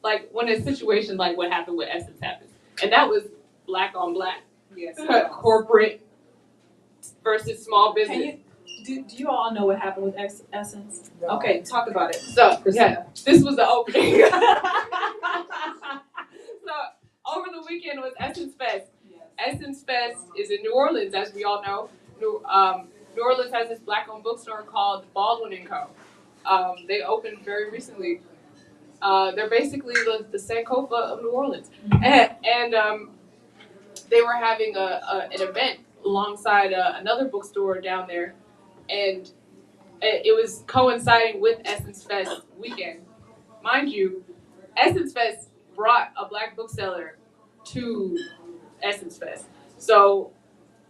like, when a situation like what happened with Essence happens, and that was black on black, Yes. corporate versus small business. Do you all know what happened with Essence? No. Okay, talk about it. So Christina. this was the opening. So over the weekend was Essence Fest. Yes. Essence Fest is in New Orleans, as we all know. New Orleans has this black-owned bookstore called Baldwin & Co. They opened very recently. They're basically the Sankofa of New Orleans. And they were having an event alongside another bookstore down there. And it was coinciding with Essence Fest weekend. Mind you, Essence Fest brought a black bookseller to Essence Fest. So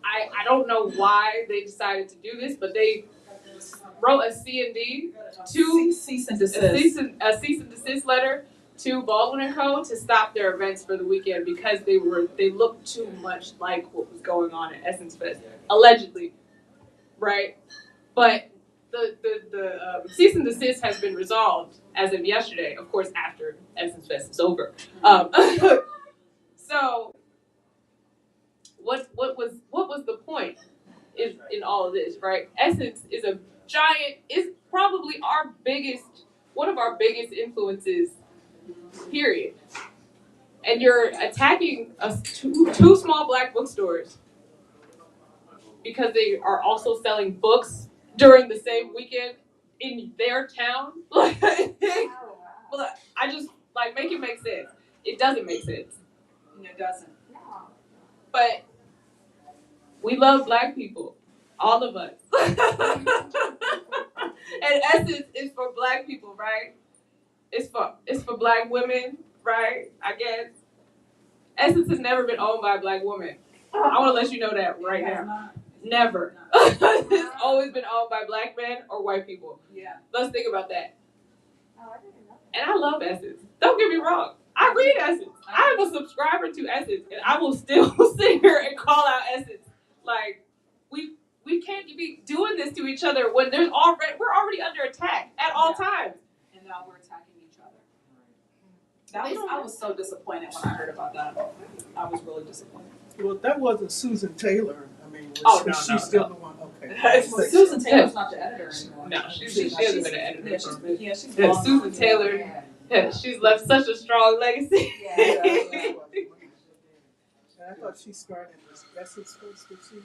I don't know why they decided to do this, but they wrote a C&D to cease and desist. a cease and desist letter to Baldwin & Co. to stop their events for the weekend because they looked too much like what was going on at Essence Fest, allegedly, right? But the cease and desist has been resolved as of yesterday, of course, after Essence Fest is over. So what was the point in all of this, right? Essence is probably one of our biggest influences, period. And you're attacking two small black bookstores because they are also selling books during the same weekend in their town. Well, I just make it make sense. It doesn't make sense. It doesn't. But we love black people, all of us. And Essence is for black people, right? It's for black women, right? I guess. Essence has never been owned by a black woman. I want to let you know that right now. Never. It's always been owned by black men or white people. Yeah. Let's think about that. And I love Essence. Don't get me wrong. I read Essence. I am a subscriber to Essence, and I will still sit here and call out Essence. Like, we can't be doing this to each other when we're already under attack at all times. And now we're attacking each other. I was so disappointed when I heard about that. I was really disappointed. Well, that wasn't Susan Taylor. I mean, Oh, was she still the one? Okay. Well, Susan Taylor's not the editor anymore. No, she hasn't been an editor Yeah, for a minute. yeah, she's Yeah, long Susan gone. Taylor, she's left such a strong legacy. I thought she started this Essex first, did she?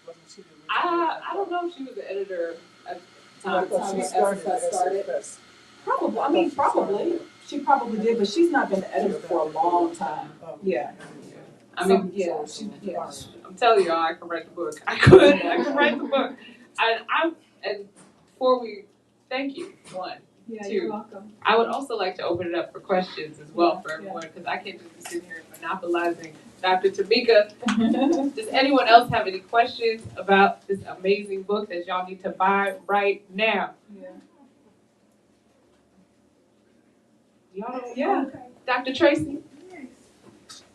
Wasn't she the original? I don't know if she was the editor at the I time. thought she when started Essex Essex started. first. Probably, I mean, probably. She probably did, but she's not been the editor for a long time. Yeah. I mean, yeah, I'm telling y'all, I can write the book. I could write the book. And before we, thank you, one. Yeah, Two. you're welcome. I would also like to open it up for questions as well for everyone, because I can't just be sitting here monopolizing Dr. Tamika. Does anyone else have any questions about this amazing book that y'all need to buy right now? Yeah. Y'all don't? Yeah. Okay. Dr. Tracy?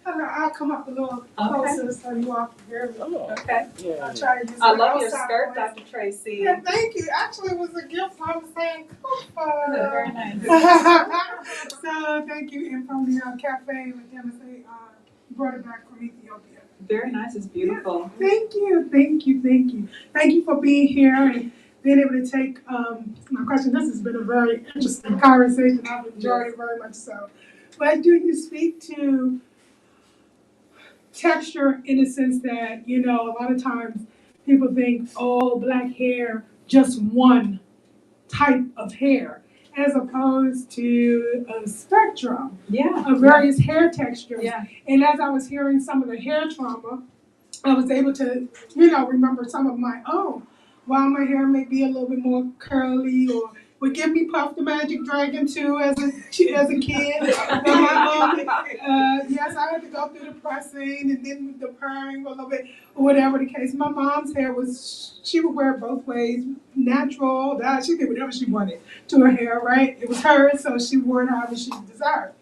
Hello, I'll come up a little closer so you all can hear me. Okay. I'll try to just I get love your outside skirt, voice. Dr. Tracy. Yeah, thank you. Actually, it was a gift from the same Very nice. So thank you. And from the cafe with MSA, brought it back from Ethiopia. Very nice. It's beautiful. Thank you, thank you, thank you. Thank you for being here and being able to take my question. This has been a very interesting conversation. I've enjoyed it very much so. But do you speak to texture in the sense that, you know, a lot of times people think, oh, black hair, just one type of hair, as opposed to a spectrum Yeah. of various hair textures. Yeah. And as I was hearing some of the hair trauma, I was able to, you know, remember some of my own. While my hair may be a little bit more curly or would give me Puff the Magic Dragon too as a kid. And my mom, yes, I had to go through the pressing and then the perming a little bit, or whatever the case. My mom's hair was, she would wear it both ways, natural, that she did whatever she wanted to her hair, right? It was hers, so she wore it however she desired.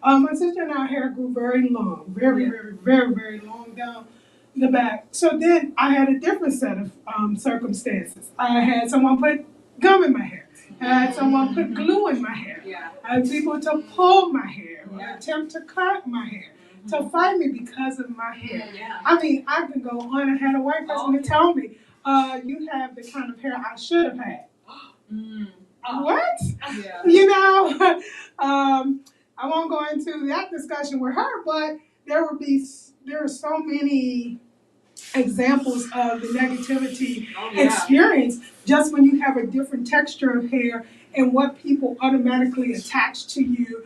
My sister and our hair grew very long, very, very long down the back. So then I had a different set of circumstances. I had someone put gum in my hair. I had someone put glue in my hair. Yeah. I had people to pull my hair, or attempt to cut my hair, to fight me because of my hair. Yeah. I mean, I could go on. I had a white person to tell me, you have the kind of hair I should have had. What? Yeah. You know, I won't go into that discussion with her, but there are so many examples of the negativity experience just when you have a different texture of hair and what people automatically attach to you,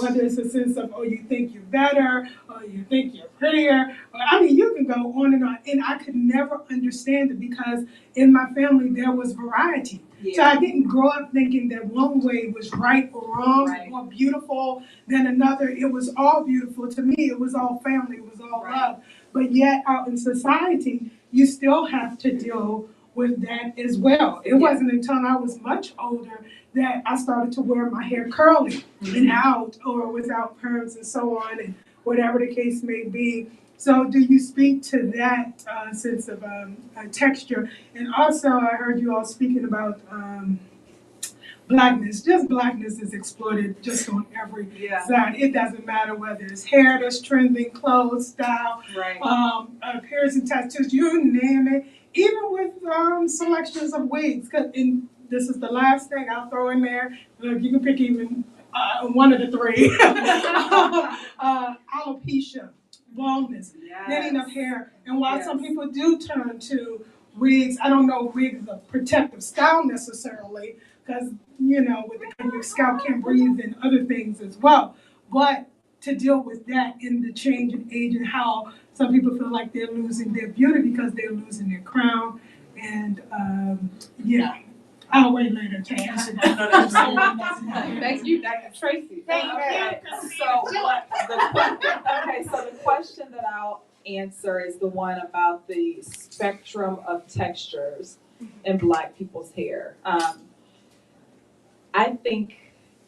whether it's a sense of, oh, you think you're better, or you think you're prettier. I mean, you can go on. And I could never understand it because in my family there was variety. So I didn't grow up thinking that one way was right or wrong, more beautiful than another. It was all beautiful to me. It was all family. It was all love. But yet out in society, you still have to deal with that as well. It wasn't until I was much older that I started to wear my hair curly and out or without perms and so on and whatever the case may be. So do you speak to that sense of texture? And also I heard you all speaking about blackness. Just blackness is exploited just on every side. It doesn't matter whether it's hair that's trending, clothes, style, appearance and tattoos, you name it. Even with selections of wigs. And this is the last thing I'll throw in there. Look, you can pick even one of the three. Alopecia, baldness, thinning of hair. And while some people do turn to wigs, I don't know if wigs is a protective style necessarily, because, you know, with your scalp can't breathe and other things as well. But to deal with that in the change in age and how some people feel like they're losing their beauty because they're losing their crown. And I'll wait later to answer that. Thank you, Dr. Tracy. Thank you. So the question that I'll answer is the one about the spectrum of textures in Black people's hair. I think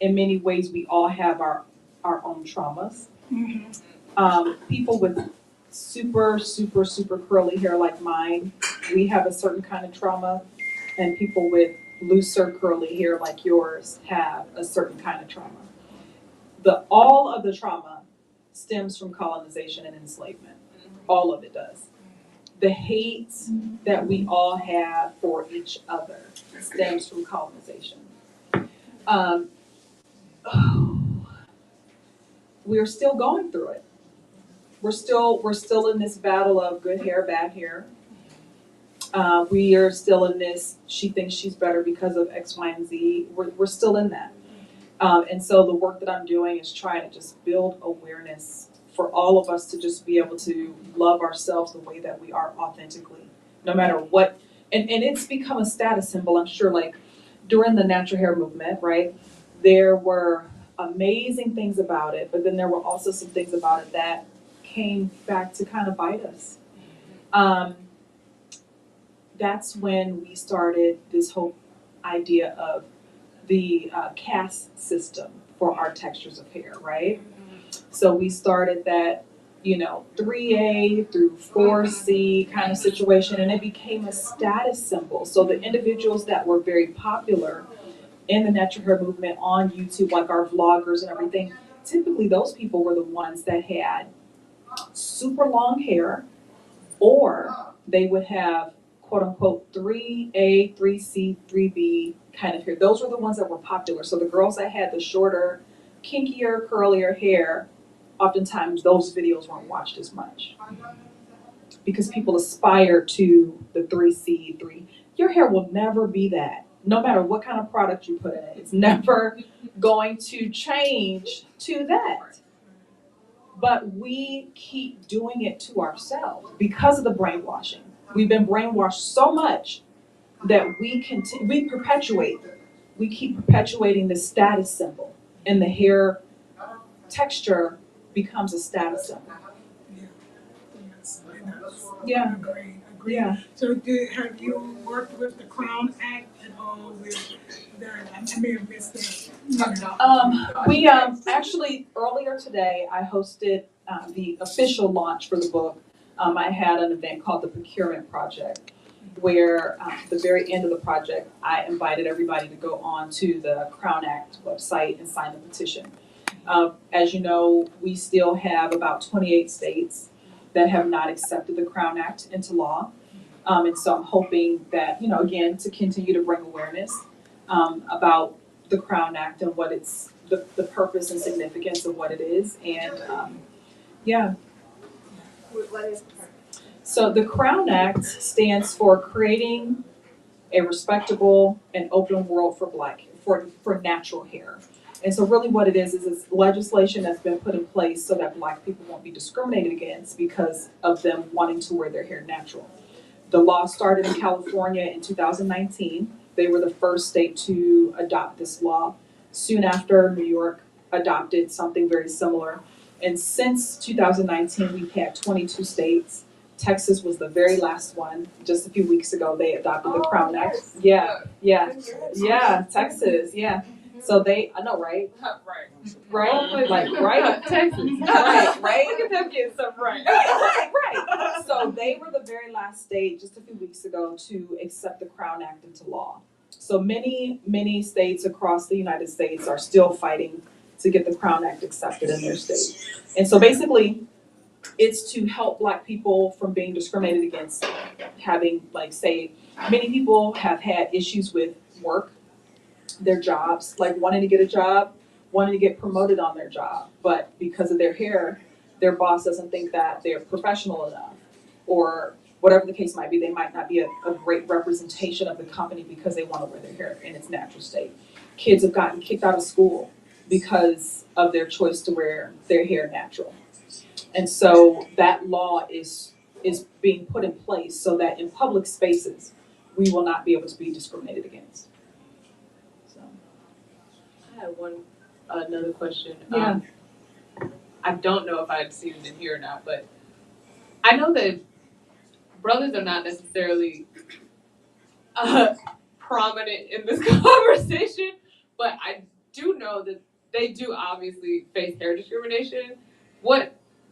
in many ways we all have our own traumas. People with super curly hair like mine, we have a certain kind of trauma, and people with looser curly hair like yours have a certain kind of trauma. All of the trauma stems from colonization and enslavement. All of it does. the hate that we all have for each other stems from colonization. We're still going through it. We're still in this battle of good hair, bad hair. We are still in this, she thinks she's better because of X, Y, and Z. We're still in that. And so the work that I'm doing is trying to just build awareness for all of us to just be able to love ourselves the way that we are authentically, no matter what. And it's become a status symbol, I'm sure, like during the natural hair movement, right? There were amazing things about it, but then there were also some things about it that came back to kind of bite us. That's when we started this whole idea of the caste system for our textures of hair, right? So we started that, 3A through 4C kind of situation, and it became a status symbol. So the individuals that were very popular in the natural hair movement on YouTube, like our vloggers and everything, typically those people were the ones that had super long hair, or they would have quote unquote 3A, 3C, 3B kind of hair. Those were the ones that were popular. So the girls that had the shorter, kinkier, curlier hair, oftentimes those videos weren't watched as much because people aspire to the 3C, 3. Your hair will never be that. No matter what kind of product you put in it, it's never going to change to that. But we keep doing it to ourselves because of the brainwashing. We've been brainwashed so much that we keep perpetuating the status symbol, and the hair texture becomes a status symbol. Yeah. Agree. Yeah. So have you worked with the Crown Act at all with that? I may have missed that. We actually earlier today I hosted the official launch for the book. I had an event called the Procurement Project, where at the very end of the project, I invited everybody to go on to the Crown Act website and sign the petition. As you know, we still have about 28 states that have not accepted the Crown Act into law. And so I'm hoping that, again, to continue to bring awareness about the Crown Act and what it's, the purpose and significance of what it is. And yeah. What is the purpose? So the Crown Act stands for creating a respectable and open world for natural hair. And so really what it is it's legislation that's been put in place so that Black people won't be discriminated against because of them wanting to wear their hair natural. The law started in California in 2019. They were the first state to adopt this law. Soon after, New York adopted something very similar. And since 2019, we've had 22 states. Texas was the very last one. Just a few weeks ago, they adopted the Crown Act. Yeah, Texas, yeah. So I know, right? Right? Right? Texas. Right? Look at them getting stuff right. Right. So they were the very last state just a few weeks ago to accept the Crown Act into law. So many states across the United States are still fighting to get the Crown Act accepted in their state. And so basically, it's to help Black people from being discriminated against, having, say, many people have had issues with work, their jobs, like wanting to get a job, wanting to get promoted on their job, but because of their hair, their boss doesn't think that they're professional enough, or whatever the case might be, they might not be a great representation of the company because they want to wear their hair in its natural state. Kids have gotten kicked out of school because of their choice to wear their hair natural. And so that law is being put in place so that in public spaces, we will not be able to be discriminated against. So. I had another question. Yeah. I don't know if I'd seen it in here or not, but I know that brothers are not necessarily prominent in this conversation, but I do know that they do obviously face hair discrimination.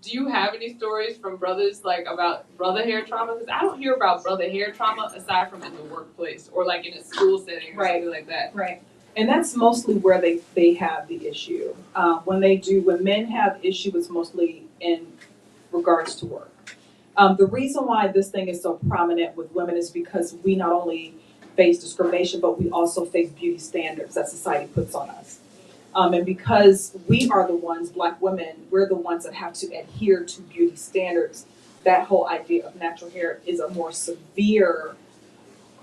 Do you have any stories from brothers about brother hair trauma? Because I don't hear about brother hair trauma aside from in the workplace or in a school setting or something like that. Right. And that's mostly where they have the issue. When men have issue, it's mostly in regards to work. The reason why this thing is so prominent with women is because we not only face discrimination, but we also face beauty standards that society puts on us. And because we are the ones, Black women, we're the ones that have to adhere to beauty standards, that whole idea of natural hair is a more severe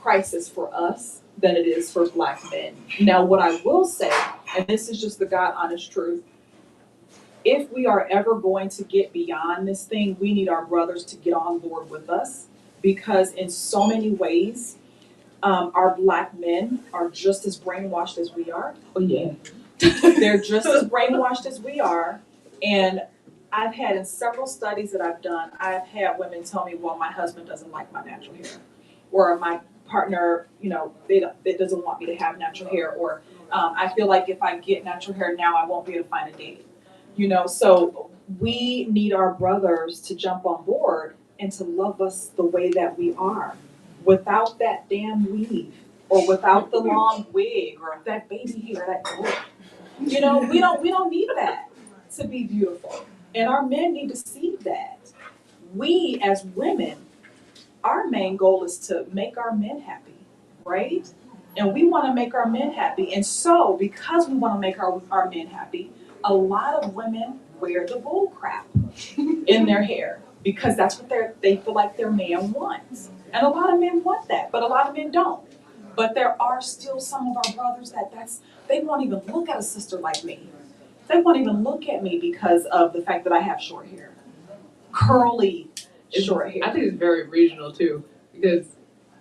crisis for us than it is for Black men. Now, what I will say, and this is just the God honest truth, if we are ever going to get beyond this thing, we need our brothers to get on board with us, because in so many ways, our Black men are just as brainwashed as we are. Oh, yeah. They're just as brainwashed as we are. And I've had, in several studies that I've done, I've had women tell me, well, my husband doesn't like my natural hair. Or my partner, they doesn't want me to have natural hair. Or I feel like if I get natural hair now, I won't be able to find a date. So we need our brothers to jump on board and to love us the way that we are, without that damn weave, or without the long wig, or that baby hair, that glue. We don't need that to be beautiful. And our men need to see that. We as women, our main goal is to make our men happy, right? And we want to make our men happy. And so, because we want to make our men happy, a lot of women wear the bull crap in their hair, because that's what they feel like their man wants. And a lot of men want that, but a lot of men don't. But there are still some of our brothers they won't even look at a sister like me. They won't even look at me because of the fact that I have short hair. Curly short hair. I think it's very regional too, because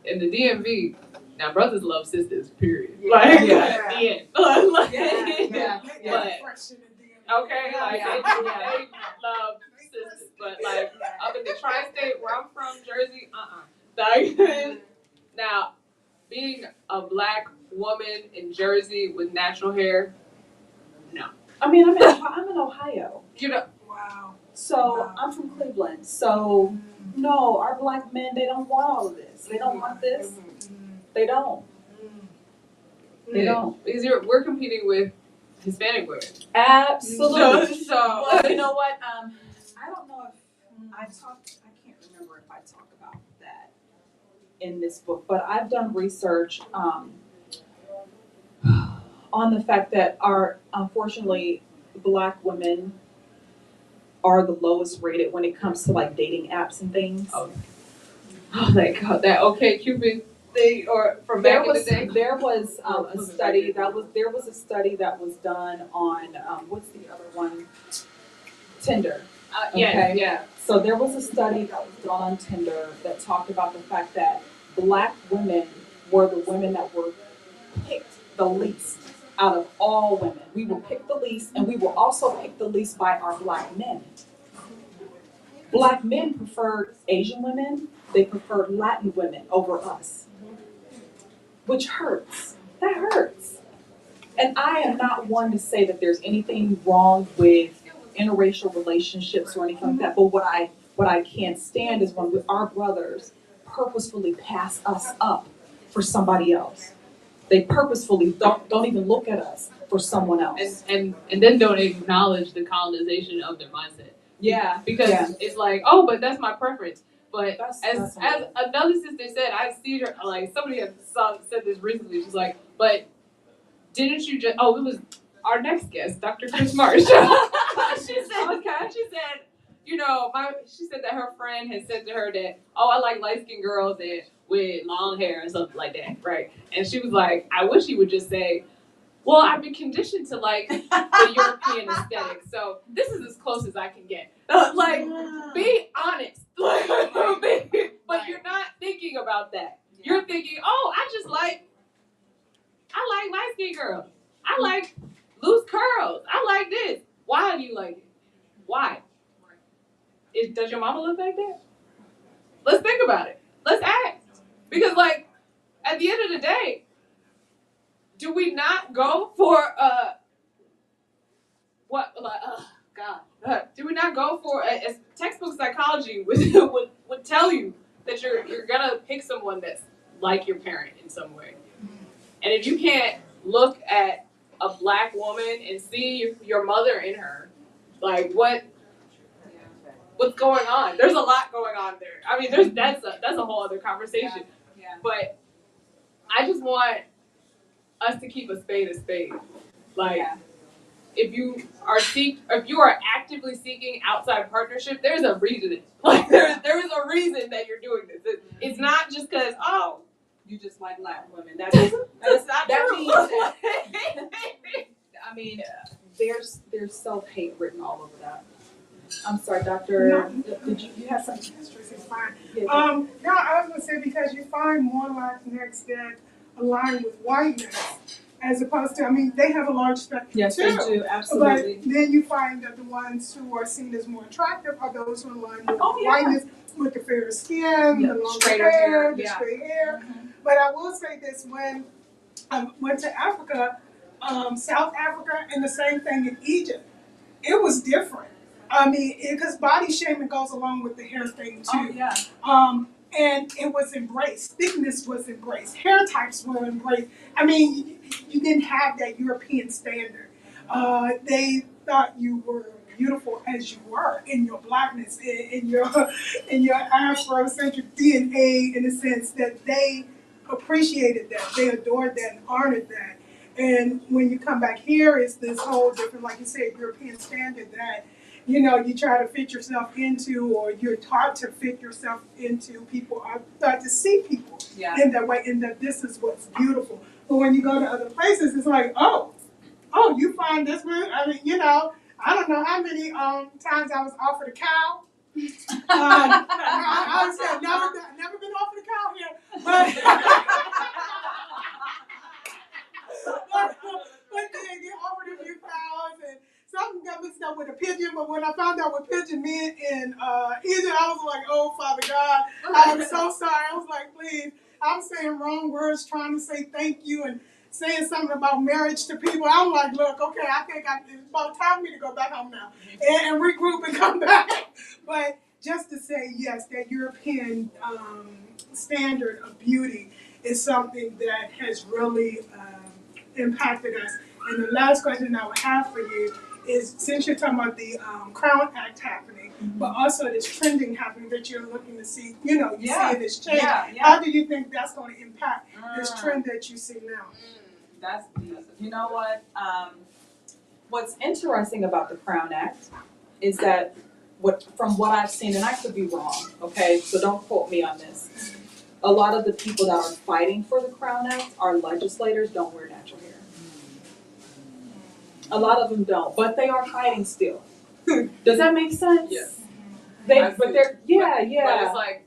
in the DMV, now brothers love sisters, period. Like, Yeah. the end. Like, Yeah. but, okay, like, they love sisters, but like, up in the tri-state where I'm from, Jersey, Like, now, being a Black woman in Jersey with natural hair, no. I mean, I'm in Ohio. Wow. So Wow. I'm from Cleveland. So no, our Black men, they don't want all of this. They don't want this. They don't. They don't. Because we're competing with Hispanic women. Absolutely. So Well, you know what? I don't know if I can't remember if I talk about that in this book, but I've done research on the fact that unfortunately, Black women are the lowest rated when it comes to like dating apps and things. Oh thank God, that OkCupid thing, or from back in the day. There was a study that was done on what's the other one? Tinder. Okay. Yeah. So there was a study that was done on Tinder that talked about the fact that Black women were the women that were picked the least out of all women. We were picked the least, and we were also picked the least by our Black men. Black men preferred Asian women, they preferred Latin women over us, which hurts. That hurts. And I am not one to say that there's anything wrong with interracial relationships or anything like that, but what I can't stand is when our brothers purposefully pass us up for somebody else. They purposefully don't even look at us for someone else. And then don't acknowledge the colonization of their mindset. Yeah. Because it's like, oh, but that's my preference. But That's as another sister said, I see her, like, somebody had said this recently. She's like, but didn't you just, it was our next guest, Dr. Chris Marsh. She said, she said that her friend had said to her that, I like light-skinned girls with long hair and something like that, right? And she was like, I wish he would just say, well, I've been conditioned to like the European aesthetic, so this is as close as I can get. Be honest. But you're not thinking about that. You're thinking, I like light-skinned girls. I like loose curls. I like this. Why do you like it? Why? Does your mama look like that? Let's think about it. Let's ask. Because, like, at the end of the day, do we not go for do we not go for as textbook psychology would tell you that you're gonna pick someone that's like your parent in some way. And if you can't look at a Black woman and see your mother in her, like what what's going on. There's a lot going on there. I mean, that's a whole other conversation. Yeah. But I just want us to keep a spade a spade. Like, Yeah. if you are actively seeking outside partnership, there's a reason. Like, there is a reason that you're doing this. It's not just because You just like Latin women. that's not That true. means that- I mean, there's self-hate written all over that. I'm sorry, Doctor. Did you have something? History is fine. Yeah. No, I was gonna say because you find more Latinx that align with whiteness as opposed to, I mean, they have a large spectrum Yes, too. they do. Absolutely. But then you find that the ones who are seen as more attractive are those who align with Oh, yeah. whiteness, with the fairer skin, Yeah, the longer straighter hair, the yeah. straight hair. Mhm. But I will say this, when I went to Africa, South Africa, and the same thing in Egypt, it was different. I mean, because body shaming goes along with the hair thing too. Oh yeah. And it was embraced. Thickness was embraced. Hair types were embraced. I mean, you didn't have that European standard. They thought you were beautiful as you were in your blackness, in your Afrocentric DNA, in the sense that they appreciated that, they adored that, and honored that. And when you come back here, it's this whole different, like you said, European standard that, you know, you try to fit yourself into, or you're taught to fit yourself into. People are taught to see people Yeah. in that way, and that this is what's beautiful. But when you go to other places, it's like, oh, you find this one. I mean, you know, I don't know how many times I was offered a cow. I would say never been offered a cow here, but they offered a few cows, and something got mixed up with a pigeon. But when I found out what pigeon meant in Egypt, I was like, oh, Father God, I'm so sorry. I was like, please, I'm saying wrong words, trying to say thank you, and saying something about marriage to people. I'm like, look, okay, I think it's about time for me to go back home now and regroup and come back. But just to say, yes, that European standard of beauty is something that has really impacted us. And the last question I would have for you is, since you're talking about the Crown Act happening, but also this trending happening that you're looking to see, you know, you see this change. Yeah. How do you think that's going to impact this trend that you see now? That's you know what? What's interesting about the Crown Act is that from what I've seen, and I could be wrong, okay, so don't quote me on this. A lot of the people that are fighting for the Crown Act, our legislators, don't wear natural hair. A lot of them don't, but they are fighting still. Does that make sense? Yes. But they're But it's like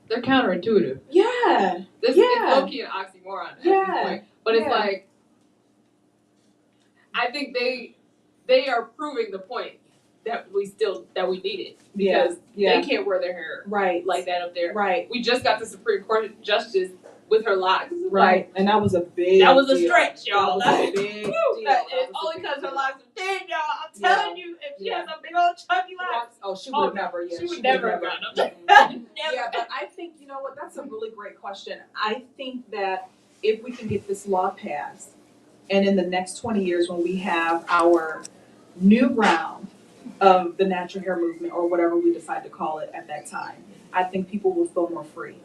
they're counterintuitive. Yeah. It's low-key an oxymoron at this point. But it's like, I think they are proving the point that we need it. Because they can't wear their hair like that up there. Right. We just got the Supreme Court justice with her locks. Right. And that was a big That was a deal. stretch, y'all. That was a big deal. It's only because her locks are thin, y'all. I'm telling you, if she has a big old chunky locks, Oh, she would never. Yeah, she would never have gotten them. Yeah, but I think, you know what, that's a really great question. I think that if we can get this law passed, and in the next 20 years when we have our new round of the natural hair movement, or whatever we decide to call it at that time, I think people will feel more free.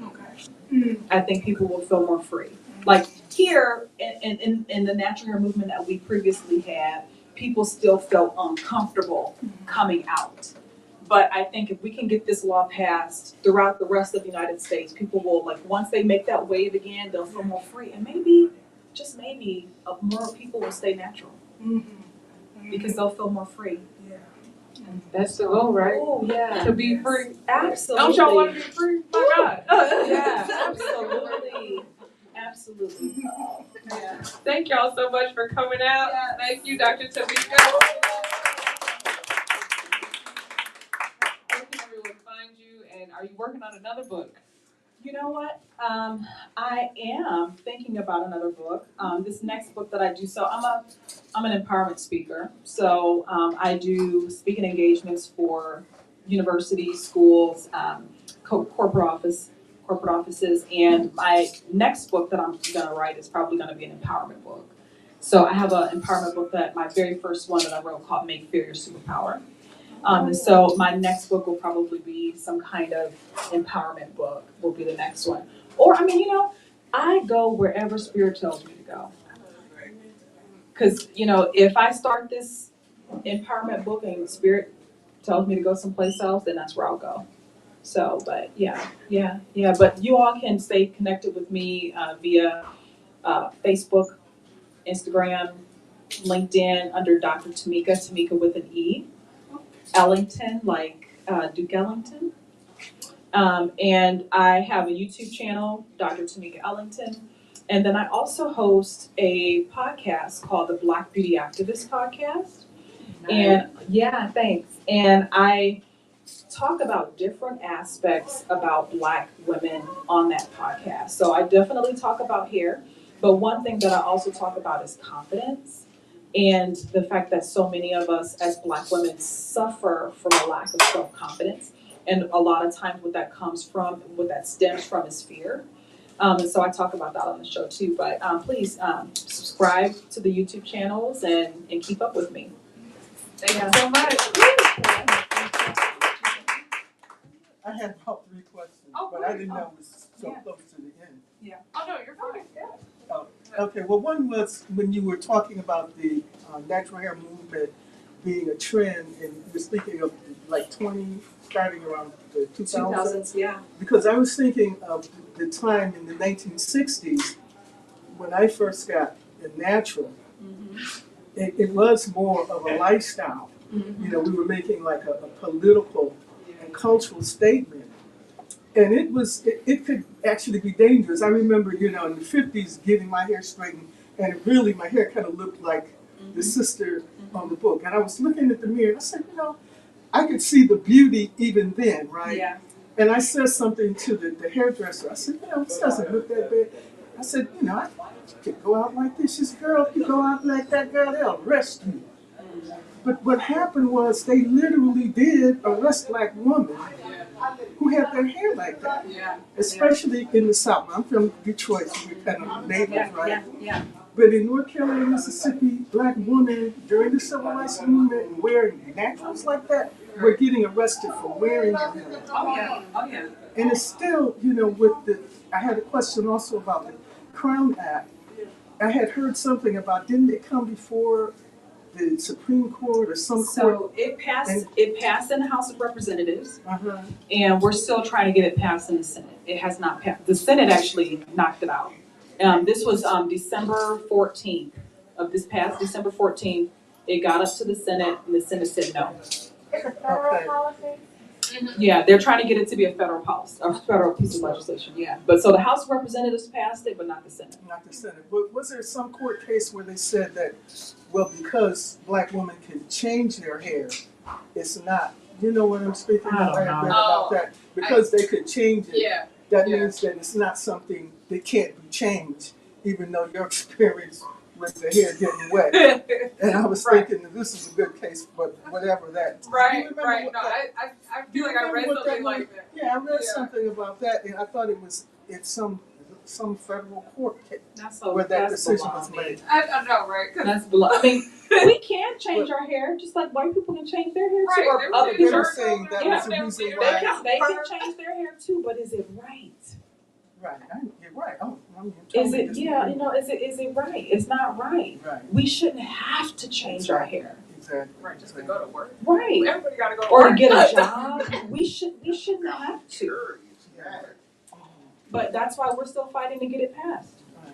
Okay. I think people will feel more free. Like here in the natural hair movement that we previously had, people still felt uncomfortable coming out. But I think if we can get this law passed throughout the rest of the United States, people will, like, once they make that wave again, they'll feel more free. And maybe, just maybe, more people will stay natural. Because they'll feel more free. That's the goal, right? Oh, yeah. To be free. Absolutely. Don't y'all want to be free? My God. Yeah, absolutely. Absolutely. Yeah. Thank y'all so much for coming out. Yes. Thank you, Dr. Tamika. Where can everyone find you? And are you working on another book? You know what? I am thinking about another book. This next book that I do, so I'm an empowerment speaker. So I do speaking engagements for universities, schools, corporate offices, and my next book that I'm gonna write is probably gonna be an empowerment book. So I have an empowerment book my very first one that I wrote called Make Fear Your Superpower. And so my next book will probably be some kind of empowerment book, will be the next one. Or, I mean, you know, I go wherever spirit tells me to go. Because, you know, if I start this empowerment book and spirit tells me to go someplace else, then that's where I'll go. So, but yeah. But you all can stay connected with me via Facebook, Instagram, LinkedIn under Dr. Tamika with an E. Ellington, like Duke Ellington. And I have a YouTube channel, Dr. Tamika Ellington. And then I also host a podcast called the Black Beauty Activist Podcast. Nice. And yeah, thanks. And I talk about different aspects about Black women on that podcast. So I definitely talk about hair, but one thing that I also talk about is confidence and the fact that so many of us as Black women suffer from a lack of self-confidence. And a lot of times what that stems from is fear. And so I talk about that on the show too, but please subscribe to the YouTube channels and keep up with me. Thank you so much. I had about 3 questions, Oh, but I great. didn't know it was so Yeah. close to the end. Oh, no, you're fine. Yeah. Okay, well, one was when you were talking about the natural hair movement being a trend, and you were speaking of like starting around the 2000s. Yeah. Because I was thinking of the time in the 1960s when I first got the natural. It was more of a lifestyle. You know, we were making like a political and cultural statement. And it could actually be dangerous. I remember, you know, in the 50s getting my hair straightened, and my hair kind of looked like the sister on the book. And I was looking at the mirror, and I said, you know, I could see the beauty even then, right? Yeah. And I said something to the hairdresser. I said, you know, this doesn't look that bad. I said, you know, I could go out like this. This girl, if you go out like that girl, they'll arrest you. But what happened was they literally did arrest Black women who had their hair like that. Yeah. Especially in the South. I'm from Detroit, so we're kind of neighbors, right? Yeah. But in North Carolina, Mississippi, Black women during the Civil Rights Movement and wearing naturals like that were getting arrested for wearing their hair. Oh, yeah. And it's still, you know, I had a question also about the Crown Act. I had heard something about, didn't it come before the Supreme Court or some court? So it passed in the House of Representatives, Uh-huh. and we're still trying to get it passed in the Senate. It has not passed. The Senate actually knocked it out. This was December 14th of this past December 14th. It got up to the Senate, and the Senate said no. It's a federal Okay. policy. Yeah, they're trying to get it to be a federal policy, a federal piece of legislation. Yeah, but so the House of Representatives passed it, but not the Senate. Not the Senate. But was there some court case where they said that, well, because Black women can change their hair, it's not, you know what I'm speaking about? I have read about that. Because they could change it, Yeah. that means that it's not something that can't be changed, even though your experience with the hair getting wet. And I was thinking that this is a good case, but whatever that. Do you Right. remember No, what that- I feel like I read remember what something that like that. Yeah, I read Yeah. something about that, and I thought it was in some federal court case That's so. where that that's decision was baloney. made. I know, right? 'Cause- That's below. I mean, we can change our hair just like white people can change their hair too, Right, or they other were They people. were saying that was the reason They why. can change their hair too, but is it right? Right, you're right. Oh, I mean, Is totally it, yeah, you know, is it right? It's not right. Right, We shouldn't have to change our hair. exactly. Right, just to go to work. Right. Everybody gotta go to Or work. to get a job. We shouldn't have to. Yeah. But that's why we're still fighting to get it passed. Right,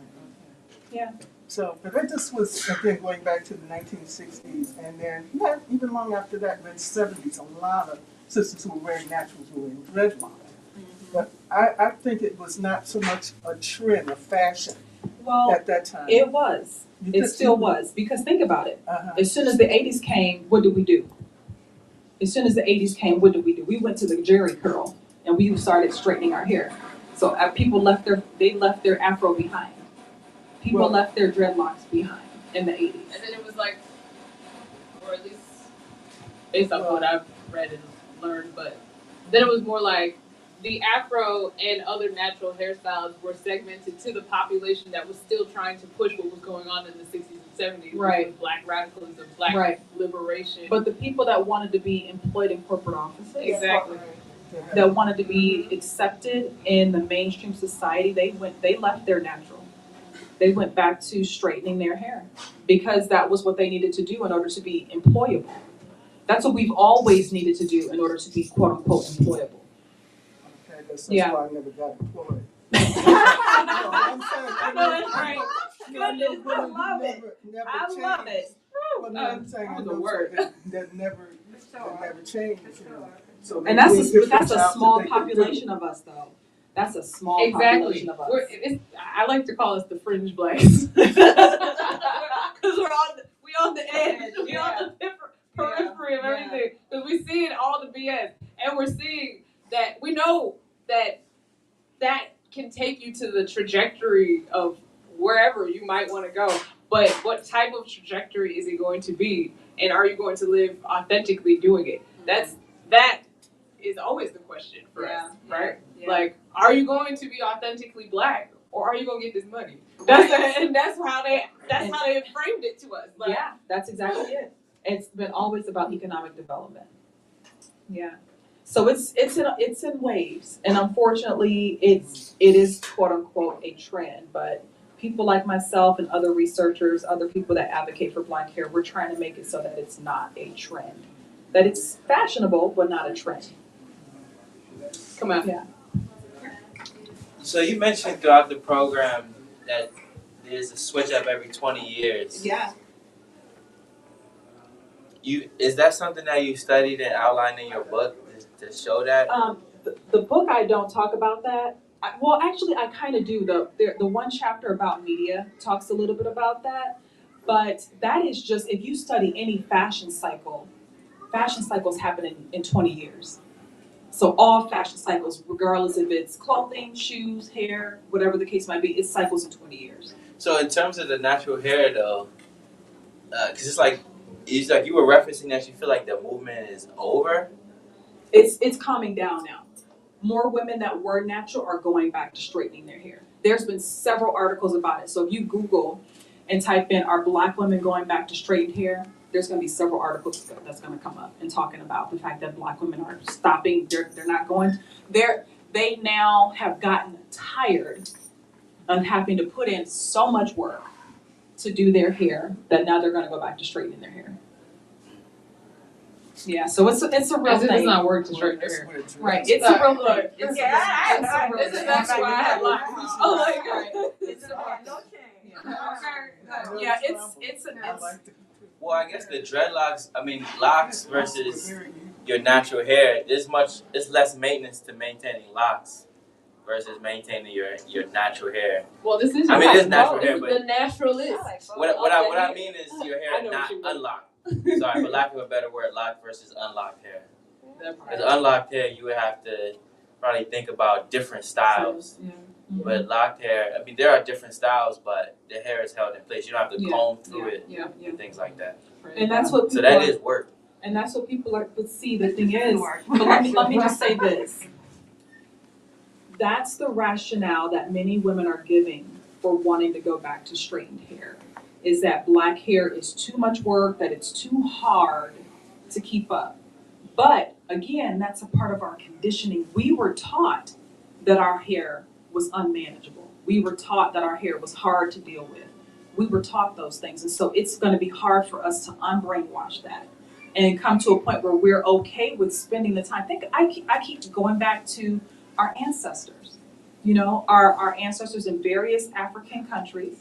okay. Yeah. So, but that just was, again, going back to the 1960s, and then not even long after that, in the 70s, a lot of sisters who were wearing naturals were wearing dreadlocks. But I think it was not so much a trend, a fashion Well, at that time. it was. You It just- still was. Because think about it. Uh-huh. As soon as the 80s came, what did we do? As soon as the 80s came, what did we do? We went to the Jerry curl and we started straightening our hair. So people left their afro behind. People Well- left their dreadlocks behind in the 80s. And then it was like, or at least based off what I've read and learned, but then it was more like the afro and other natural hairstyles were segmented to the population that was still trying to push what was going on in the 60s and 70s, Right. which was black radicalism, black Right. liberation. But the people that wanted to be employed in corporate offices, Exactly. that wanted to be accepted in the mainstream society, they left their natural. They went back to straightening their hair because that was what they needed to do in order to be employable. That's what we've always needed to do in order to be quote unquote employable. Okay, that's Yeah. why I never got employed. I know that's right. Goodness, I love it. I love it. Well, no, I'm saying I That was a know word. that never changed. So And that's maybe a different jobs small that they can do. population of us though. That's a small Exactly. population of us. I like to call us the fringe blacks. Because we on the edge. We on the periphery of everything. Because we seeing all the BS. And we're seeing that we know that can take you to the trajectory of wherever you might want to go. But what type of trajectory is it going to be? And are you going to live authentically doing it? That is always the question for us, right? Yeah. Like, are you going to be authentically black, or are you gonna get this money? That's how they framed it to us. Like, Yeah, that's exactly it. It's been always about economic development. Yeah. So it's in waves, and unfortunately, it is quote unquote a trend. But people like myself and other researchers, other people that advocate for black hair, we're trying to make it so that it's not a trend, that it's fashionable but not a trend. come on. Yeah. So you mentioned throughout the program that there's a switch up every 20 years. Yeah. Is that something that you studied and outlined in your book to show that? The book, I don't talk about that. Actually, I kind of do. The one chapter about media talks a little bit about that, but that is just, if you study any fashion cycles happen in 20 years. So all fashion cycles, regardless if it's clothing, shoes, hair, whatever the case might be, it cycles in 20 years. So in terms of the natural hair though, because it's like you were referencing that you feel like the movement is over. It's calming down now. More women that were natural are going back to straightening their hair. There's been several articles about it. So if you Google and type in, are black women going back to straightened hair, there's going to be several articles that's going to come up and talking about the fact that black women are stopping. They're not going. They now have gotten tired of having to put in so much work to do their hair that now they're going to go back to straightening their hair. Yeah, so it's a real As if thing. it's not work to straighten your hair. Right, it's a real thing. It's a real this is thing. that's why I had locks. Oh my god. It's a No change. Yeah, it's Well, I guess the dreadlocks, locks versus your natural hair, it's less maintenance to maintaining locks versus maintaining your natural hair. Well, this is it is natural hair, This but is the naturalist. what I mean is your I hair know not what you mean. unlocked. Sorry, for lack of a better word, locked versus unlocked hair. That part. Because unlocked hair, you would have to probably think about different styles. Yeah. But locked hair, there are different styles, but the hair is held in place. You don't have to comb through it Yeah. and things like that. And that's what people So that is work. And that's what people are. But see, the thing is, but let me just say this. That's the rationale that many women are giving for wanting to go back to straightened hair, is that black hair is too much work, that it's too hard to keep up. But again, that's a part of our conditioning. We were taught that our hair was unmanageable. We were taught that our hair was hard to deal with. We were taught those things. And so it's going to be hard for us to unbrainwash that and come to a point where we're okay with spending the time. I keep going back to our ancestors. You know, our ancestors in various African countries,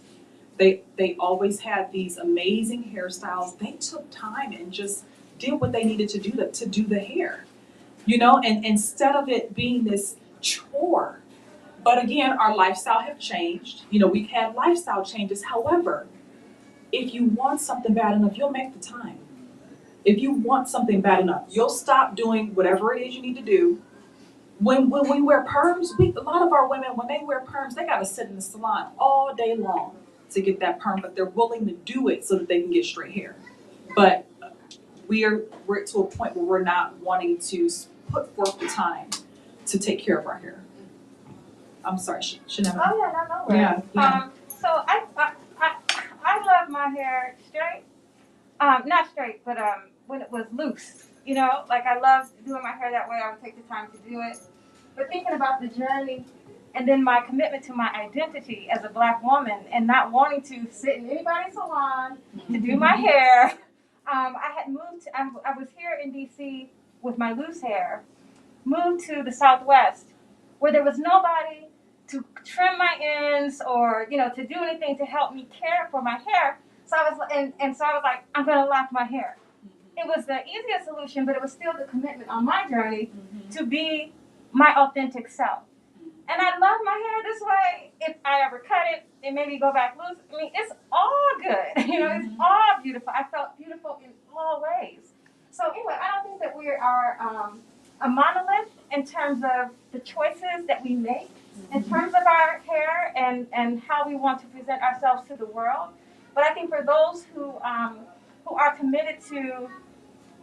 they always had these amazing hairstyles. They took time and just did what they needed to do the hair. You know, and instead of it being this chore. But again, our lifestyle have changed. You know, we've had lifestyle changes. However, if you want something bad enough, you'll make the time. If you want something bad enough, you'll stop doing whatever it is you need to do. When we wear perms, a lot of our women, when they wear perms, they gotta sit in the salon all day long to get that perm, but they're willing to do it so that they can get straight hair. But we're to a point where we're not wanting to put forth the time to take care of our hair. I'm sorry, Shanetta. Oh yeah, no worries. Yeah. So I love my hair straight. Not straight, but when it was loose. You know, like I love doing my hair that way. I would take the time to do it. But thinking about the journey and then my commitment to my identity as a Black woman and not wanting to sit in anybody's salon to do my hair, I had moved. I was here in D.C. with my loose hair, moved to the Southwest where there was nobody to trim my ends or, you know, to do anything to help me care for my hair. So I was, so I was like, I'm gonna lock my hair. It was the easiest solution, but it was still the commitment on my journey to be my authentic self. And I love my hair this way. If I ever cut it and maybe go back loose, I mean, it's all good. You know, it's all beautiful. I felt beautiful in all ways. So anyway, I don't think that we are a monolith in terms of the choices that we make, in terms of our hair and how we want to present ourselves to the world. But I think for those who are committed to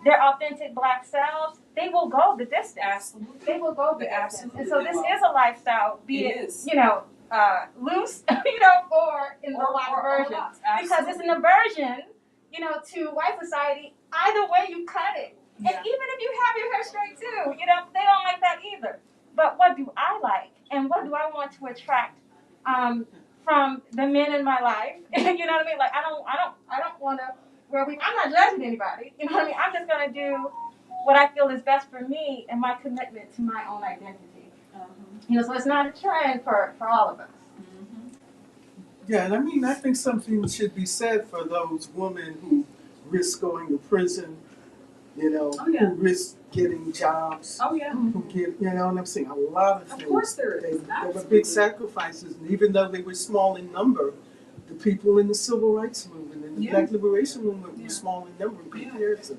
their authentic Black selves, they will go the distance. Absolutely. They will go the distance. Absolutely. And so this is a lifestyle, be it, is. you know, loose, you know, or in the lock version. Because it's an aversion, you know, to white society, either way you cut it. And even if you have your hair straight too, you know, they don't like that either. But what do I like? And what do I want to attract from the men in my life? You know what I mean? Like I don't want to I'm not judging anybody. You know what I mean? I'm just gonna do what I feel is best for me and my commitment to my own identity. You know, so it's not a trend for all of us. Yeah, and I mean, I think something should be said for those women who risk going to prison, you know, who risk getting jobs, who get, you know what I'm saying, a lot of things. Of course there is. There were big sacrifices, and even though they were small in number, the people in the civil rights movement and the Black liberation movement were small in number compared to,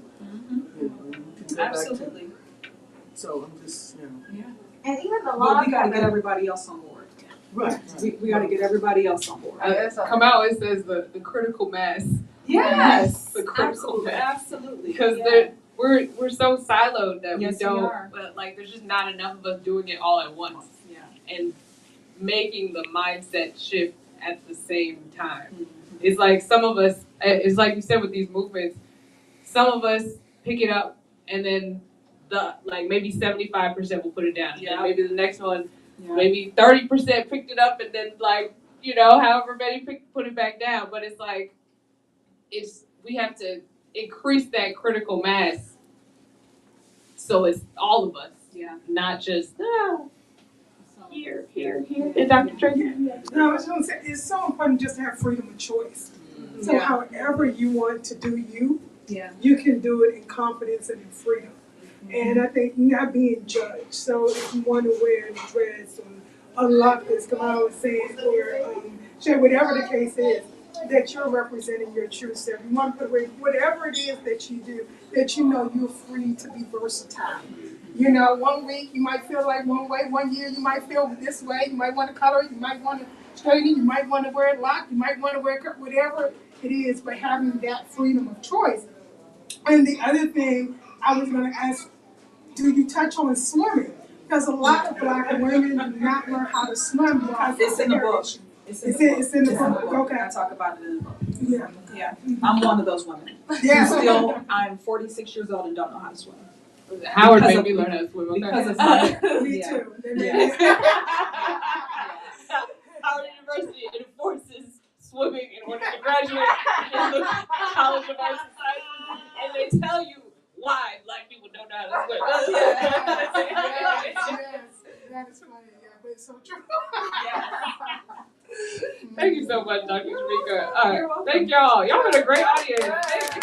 you know, you can go Absolutely. back to, so I'm just, you know. And even the But law. we gotta get everybody else on board. Right. We gotta get everybody else on board. Come out, it says the critical mass. Yes. The critical mass. Absolutely. Because we're so siloed that Yes, we don't, we are. but like there's just not enough of us doing it all at once. Yeah. And making the mindset shift at the same time. It's like some of us, it's like you said with these movements, some of us pick it up and then maybe 75% will put it down. And then maybe the next one, maybe 30% picked it up and then however many put it back down. But it's like, we have to increase that critical mass so it's all of us. Yeah. Not just, here. And Dr. Tracy? No, I was going to say, it's so important just to have freedom of choice. So however you want to do you can do it in confidence and in freedom. And I think not being judged. So if you want to wear a dress or a lock, as Kamala was saying, or whatever the case is, that you're representing your true self. You want to put away whatever it is that you do, that you know you're free to be versatile. You know, 1 week you might feel like one way, 1 year you might feel this way, you might want to color it, you might want to straighten it, you might want to wear it locked, you might want to wear it, whatever it is, but having that freedom of choice. And the other thing I was going to ask, do you touch on swimming? Because a lot of Black women do not learn how to swim because It's in the book. It's in the book. Okay. I talk about it in the book. Yeah. Yeah. I'm one of those women. Yeah. I'm 46 years old and don't know how to swim. Howard made me learn how to swim. Okay. Because of my hair. Me too. Howard University enforces swimming in order to graduate in the College of Arts and Sciences, and they tell you why Black people don't know how to swim. Yes, that is funny. Yeah, but it's so true. Thank you so much, Dr. Jamika. Thank y'all. Y'all been a great audience. Thank